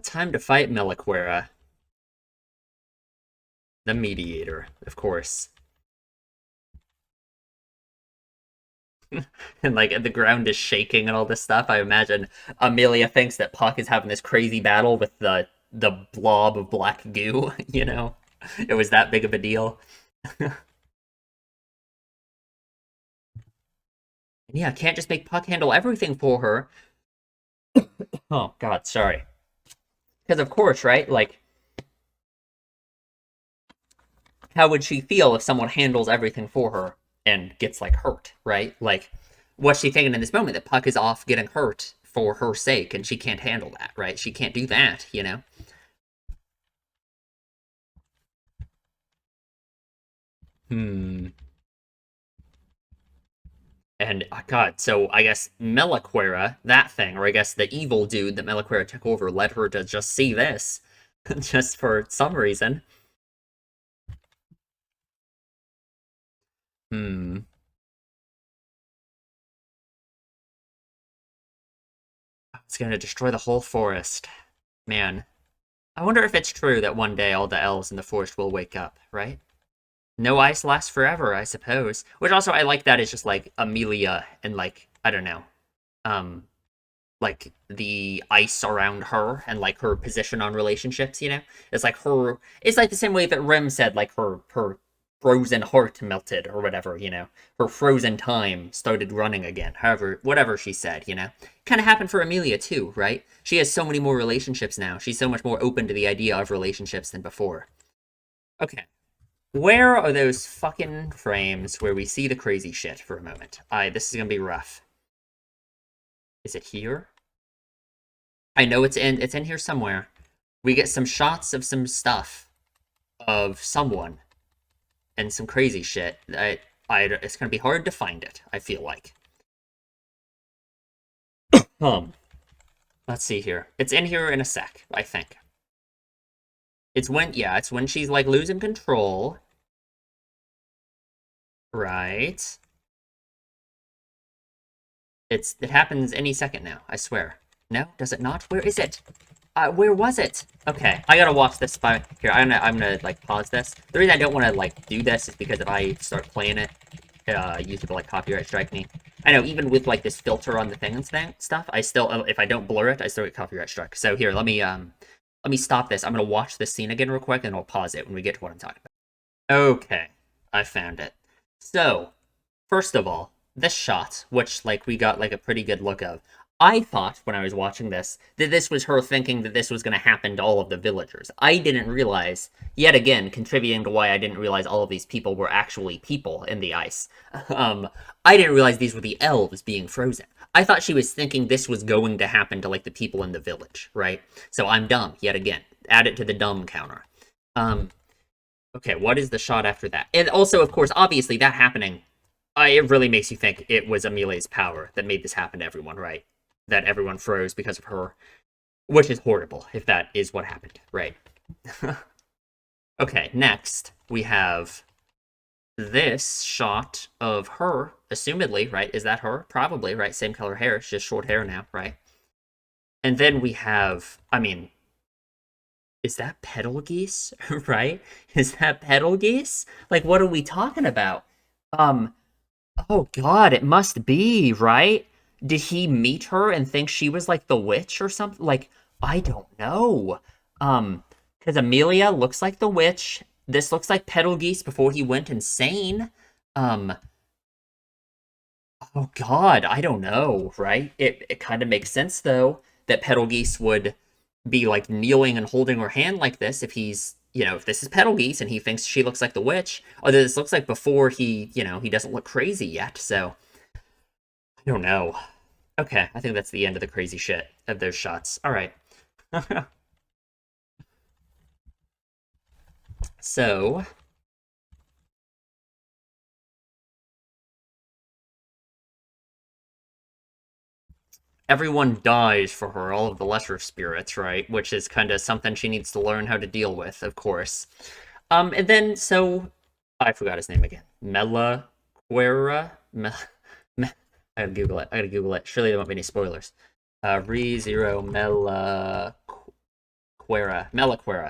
[SPEAKER 1] Time to fight Meliquera, the mediator, of course. And like the ground is shaking and all this stuff. I imagine Amelia thinks that Puck is having this crazy battle with the blob of black goo. It was that big of a deal. And yeah, can't just make Puck handle everything for her. Oh God, sorry. Because of course, right? Like, how would she feel if someone handles everything for her and gets like hurt, right? Like, what's she thinking in this moment that Puck is off getting hurt for her sake and she can't handle that, right? She can't do that. Hmm. And God, so I guess Meliquera, that thing, or I guess the evil dude that Meliquera took over, led her to just see this, just for some reason. Hmm. It's gonna destroy the whole forest. Man, I wonder if it's true that one day all the elves in the forest will wake up, right? No ice lasts forever, I suppose. Which also I like that it's just like Amelia and like I don't know, um, like the ice around her and like her position on relationships. It's like her. It's like the same way that Rem said like her frozen heart melted or whatever. Her frozen time started running again. However, whatever she said. Kind of happened for Amelia too, right? She has so many more relationships now. She's so much more open to the idea of relationships than before. Okay. Where are those fucking frames where we see the crazy shit for a moment? This is gonna be rough. Is it here? I know it's in here somewhere. We get some shots of some stuff of someone and some crazy shit. It's gonna be hard to find it, I feel like. Um, let's see here. It's in here in a sec, I think. It's when she's like losing control. Right. It happens any second now, I swear. No, does it not? Where is it? Where was it? Okay, I gotta watch this by here. I'm gonna like pause this. The reason I don't want to like do this is because if I start playing it, YouTube will like copyright strike me. I know even with like this filter on the thing and stuff, I still if I don't blur it, I still get copyright struck. So here, let me stop this. I'm gonna watch this scene again real quick, and I'll pause it when we get to what I'm talking about. Okay, I found it. So first of all, this shot, which like we got like a pretty good look of. I thought when I was watching this that this was her thinking that this was going to happen to all of the villagers. I didn't realize, yet again, contributing to why I didn't realize all of these people were actually people in the ice. Um, I didn't realize these were the elves being frozen. I thought she was thinking this was going to happen to like the people in the village, right? So I'm dumb yet again. Add it to the dumb counter. Um, okay, what is the shot after that? And also, of course, obviously that happening, it really makes you think it was Amelia's power that made this happen to everyone, right? That everyone froze because of her, which is horrible if that is what happened, right? Okay, next we have this shot of her, assumedly, right? Is that her? Probably, right? Same color hair, it's just short hair now, right? And then we have, I mean, is that pedal geese, right? Is that pedal geese? Like, what are we talking about? Um, oh God, it must be, right? Did he meet her and think she was like the witch or something? Like, I don't know. Because Amelia looks like the witch. This looks like Pedal Geese before he went insane. Um, oh God, I don't know, right? It kind of makes sense though that Pedal Geese would be like kneeling and holding her hand like this if he's, if this is Pedal Geese and he thinks she looks like the witch, or this looks like before he, he doesn't look crazy yet. So I don't know. Okay, I think that's the end of the crazy shit of those shots. All right. So, everyone dies for her, all of the lesser spirits, right? Which is kind of something she needs to learn how to deal with, of course. And then, so, I forgot his name again. Melaquera? Me, I gotta Google it. I gotta Google it. Surely there won't be any spoilers. ReZero Melaquera.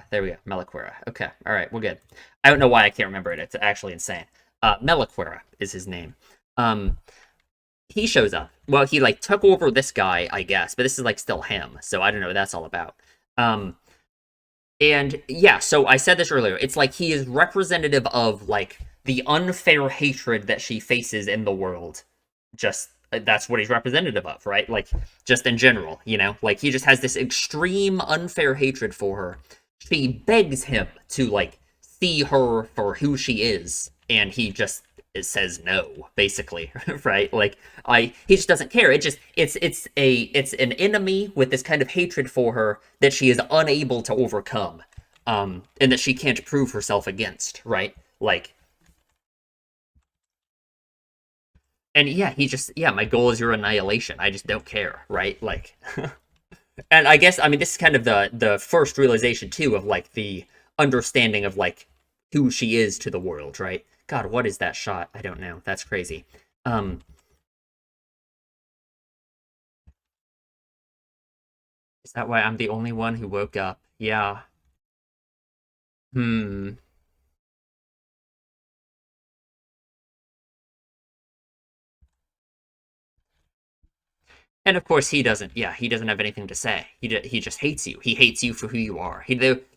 [SPEAKER 1] There we go. Melaquera. Okay. All right. We're good. I don't know why I can't remember it. It's actually insane. Melaquera is his name. Um, he shows up. Well, he like took over this guy, I guess, but this is like still him. So I don't know what that's all about. Um, and yeah, so I said this earlier. It's like he is representative of like the unfair hatred that she faces in the world. Just that's what he's representative of, right? Like just in general, like he just has this extreme unfair hatred for her. She begs him to like see her for who she is, and he just says no, basically, right? Like he just doesn't care. It's an enemy with this kind of hatred for her that she is unable to overcome, and that she can't prove herself against, right? Like, and yeah, my goal is your annihilation. I just don't care, right? Like, and I guess I mean this is kind of the first realization too of like the understanding of like who she is to the world, right? God, what is that shot? I don't know. That's crazy. Um, is that why I'm the only one who woke up? Yeah. Hmm. And of course, he doesn't have anything to say. He just hates you. He hates you for who you are.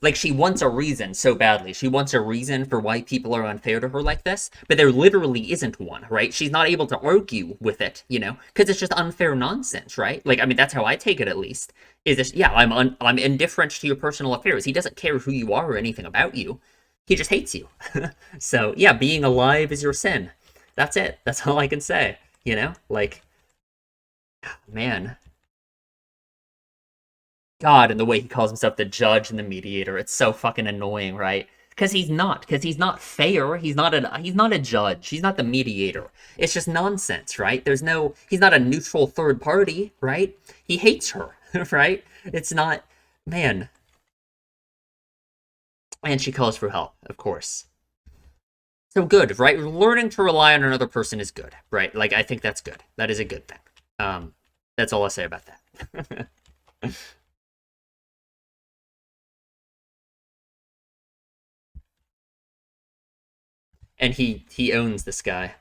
[SPEAKER 1] Like, she wants a reason so badly. She wants a reason for why people are unfair to her like this, but there literally isn't one, right? She's not able to argue with it, because it's just unfair nonsense, right? Like, I mean, that's how I take it at least. Is this, yeah, I'm indifferent to your personal affairs. He doesn't care who you are or anything about you. He just hates you. So, yeah, being alive is your sin. That's it. That's all I can say, Like, man. God, and the way he calls himself the judge and the mediator, it's so fucking annoying, right? Because he's not fair. He's not a judge. He's not the mediator. It's just nonsense, right? He's not a neutral third party, right? He hates her, right? It's not, man. And she calls for help, of course. So good, right? Learning to rely on another person is good, right? Like, I think that's good. That is a good thing. Um, that's all I'll say about that. And he owns this guy.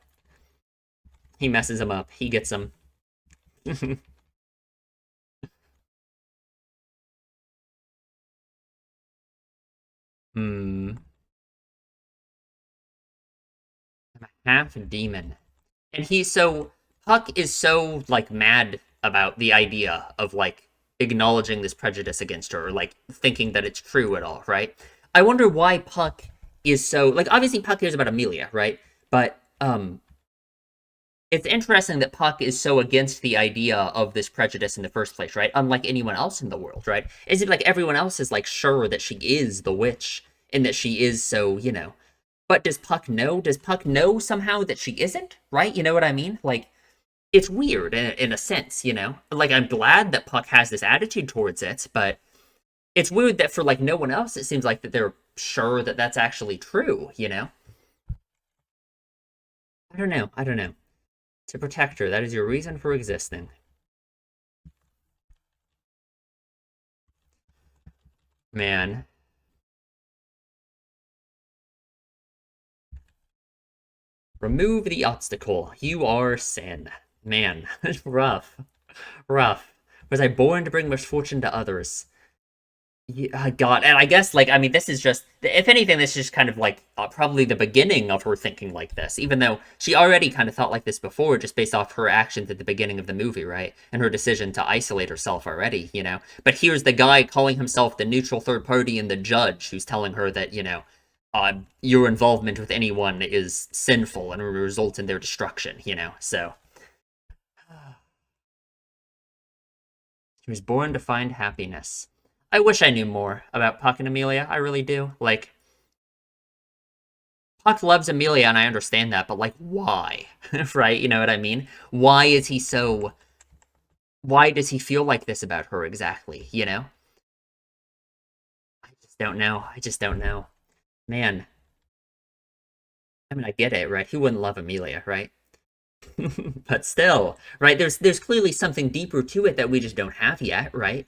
[SPEAKER 1] He messes him up. He gets him. Hmm. I'm a half demon. And he's so Puck is so like mad about the idea of like acknowledging this prejudice against her, or like thinking that it's true at all, right? I wonder why Puck is so like obviously Puck cares about Amelia, right? But it's interesting that Puck is so against the idea of this prejudice in the first place, right? Unlike anyone else in the world, right? Is it like everyone else is like sure that she is the witch and that she is so, But does Puck know? Does Puck know somehow that she isn't? Right? You know what I mean? Like, it's weird in a sense, Like, I'm glad that Puck has this attitude towards it, but it's weird that for like no one else, it seems like that they're sure that that's actually true. I don't know. I don't know. To protect her, that is your reason for existing. Man. Remove the obstacle. You are sin. Man. Rough. Rough. Was I born to bring misfortune to others? Yeah, God, and I guess like I mean, this is just if anything, this is just kind of like probably the beginning of her thinking like this. Even though she already kind of thought like this before, just based off her actions at the beginning of the movie, right? And her decision to isolate herself already. But here's the guy calling himself the neutral third party and the judge who's telling her that your involvement with anyone is sinful and will result in their destruction. So she was born to find happiness. I wish I knew more about Puck and Amelia. I really do. Like, Puck loves Amelia, and I understand that, but like, why? Right? You know what I mean? Why is he so? Why does he feel like this about her exactly? I just don't know. I just don't know. Man, I mean, I get it, right? Who wouldn't love Amelia, right? But still, right? There's clearly something deeper to it that we just don't have yet, right?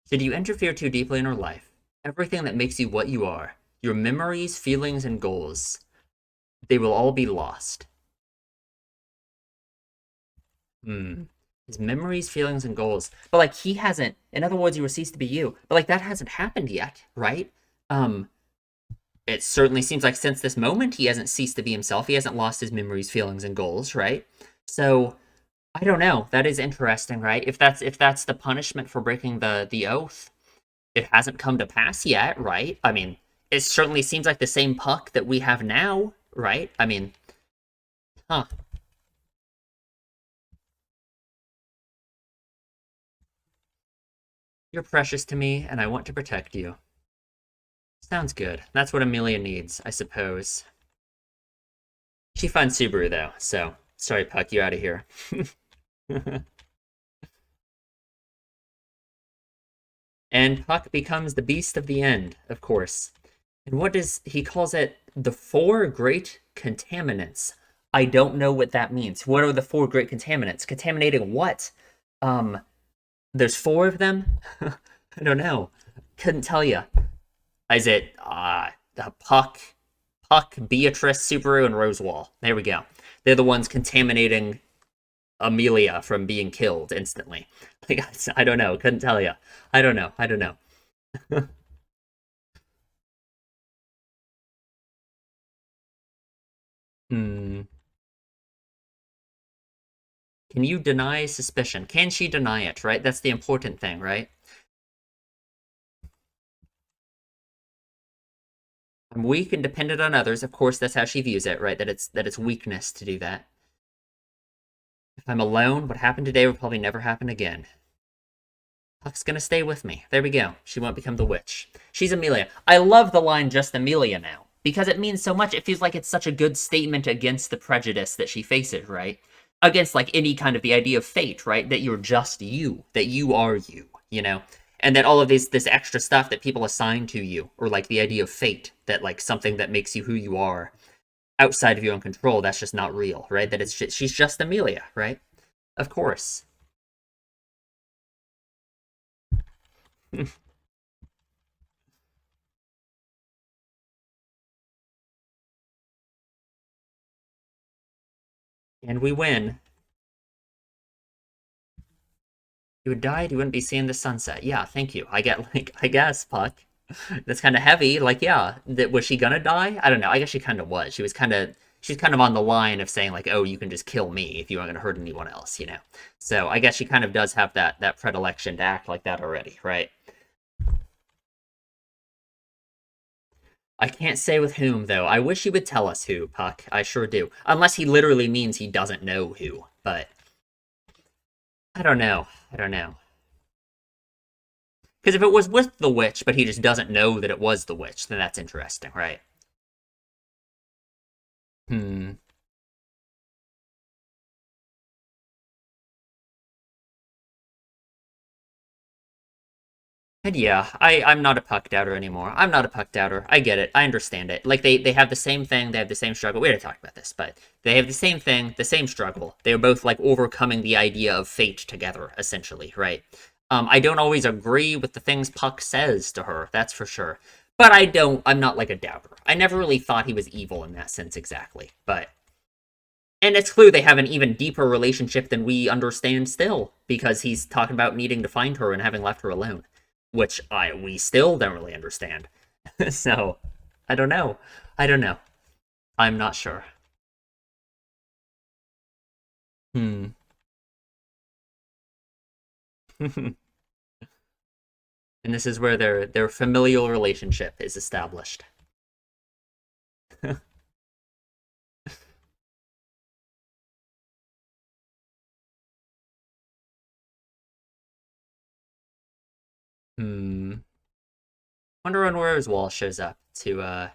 [SPEAKER 1] Did you interfere too deeply in her life? Everything that makes you what you are, your memories, feelings, and goals, they will all be lost. Hmm. His memories, feelings, and goals. But like he hasn't, in other words, you will cease to be you. But like that hasn't happened yet, right? Um, it certainly seems like since this moment he hasn't ceased to be himself. He hasn't lost his memories, feelings, and goals, right? So I don't know. That is interesting, right? If that's the punishment for breaking the oath, it hasn't come to pass yet, right? I mean, it certainly seems like the same Puck that we have now, right? I mean, huh. You're precious to me, and I want to protect you. Sounds good. That's what Amelia needs, I suppose. She finds Subaru, though, so sorry, Puck, you out of here. And Puck becomes the beast of the end, of course. And what does he calls it? The four great contaminants. I don't know what that means. What are the four great contaminants? Contaminating what? Um, there's four of them. I don't know. Couldn't tell you. Is it Puck, Beatrice, Subaru, and Rosewall? There we go. They're the ones contaminating Amelia from being killed instantly. Like, I don't know. Couldn't tell you. I don't know. I don't know. Hmm. Can you deny suspicion? Can she deny it, right? That's the important thing, right? I'm weak and dependent on others. Of course, that's how she views it, right? That it's weakness to do that. If I'm alone, what happened today will probably never happen again. Puck's gonna stay with me. There we go. She won't become the witch. She's Amelia. I love the line just Amelia now. Because it means so much. It feels like it's such a good statement against the prejudice that she faces, right? Against like any kind of the idea of fate, right? That you're just you. That you are you. And that all of this extra stuff that people assign to you, or like the idea of fate, that like something that makes you who you are outside of your own control, that's just not real, right? That she's just Amelia, right? Of course. And we win. You would die, you wouldn't be seeing the sunset. Yeah, thank you. I get like I guess, Puck. That's kind of heavy. Like, yeah, was she gonna die? I don't know. I guess she kind of was. she's kind of on the line of saying like, oh, you can just kill me if you aren't going to hurt anyone else, you know. So I guess she kind of does have that predilection to act like that already, right? I can't say with whom, though. I wish he would tell us who, Puck. I sure do. Unless he literally means he doesn't know who. But I don't know. I don't know. Because if it was with the witch, but he just doesn't know that it was the witch, then that's interesting, right? Hmm. And yeah, I'm not a Puck doubter anymore. I'm not a Puck doubter. I get it. I understand it. Like they have the same thing. They have the same struggle. We already talked about this, but they have the same thing, the same struggle. They are both like overcoming the idea of fate together, essentially, right? I don't always agree with the things Puck says to her. That's for sure. But I don't. I'm not like a doubter. I never really thought he was evil in that sense exactly. But and it's clear they have an even deeper relationship than we understand still, because he's talking about needing to find her and having left her alone, which we still don't really understand. So, I don't know. I don't know. I'm not sure. Hmm. And this is where their familial relationship is established. Hmm. Wonder when where Wall shows up to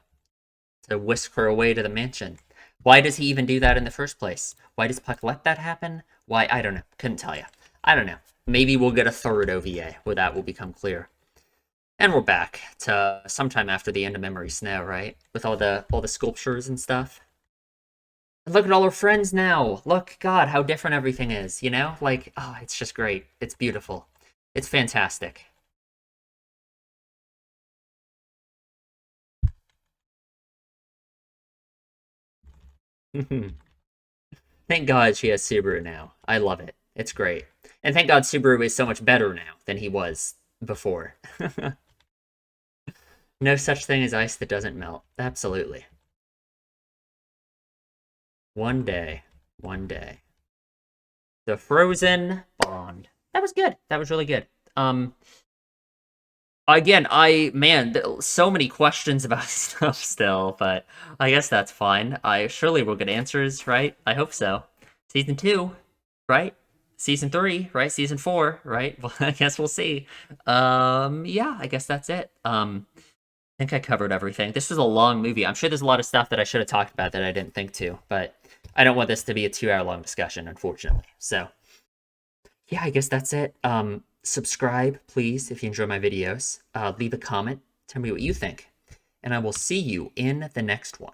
[SPEAKER 1] whisk her away to the mansion. Why does he even do that in the first place? Why does Puck let that happen? Why? I don't know. Couldn't tell you. I don't know. Maybe we'll get a third OVA where that will become clear. And we're back to sometime after the end of Memory Snow, right? With all the sculptures and stuff. And look at all our friends now. Look, God, how different everything is, you know? Like, oh, it's just great. It's beautiful. It's fantastic. Thank God she has Subaru now. I love it. It's great. And thank God Subaru is so much better now than he was before. No such thing as ice that doesn't melt. Absolutely. One day. One day. The Frozen Bond. That was good. That was really good. Again, man, so many questions about stuff still, but I guess that's fine. I surely will get answers, right? I hope so. Season 2, right? Season 3, right? Season 4, right? Well, I guess we'll see. Yeah, I guess that's it. I think I covered everything. This was a long movie. I'm sure there's a lot of stuff that I should have talked about that I didn't think to, but I don't want this to be a 2 hour long discussion, unfortunately. So, yeah, I guess that's it. Subscribe, please, if you enjoy my videos. Leave a comment. Tell me what you think. And I will see you in the next one.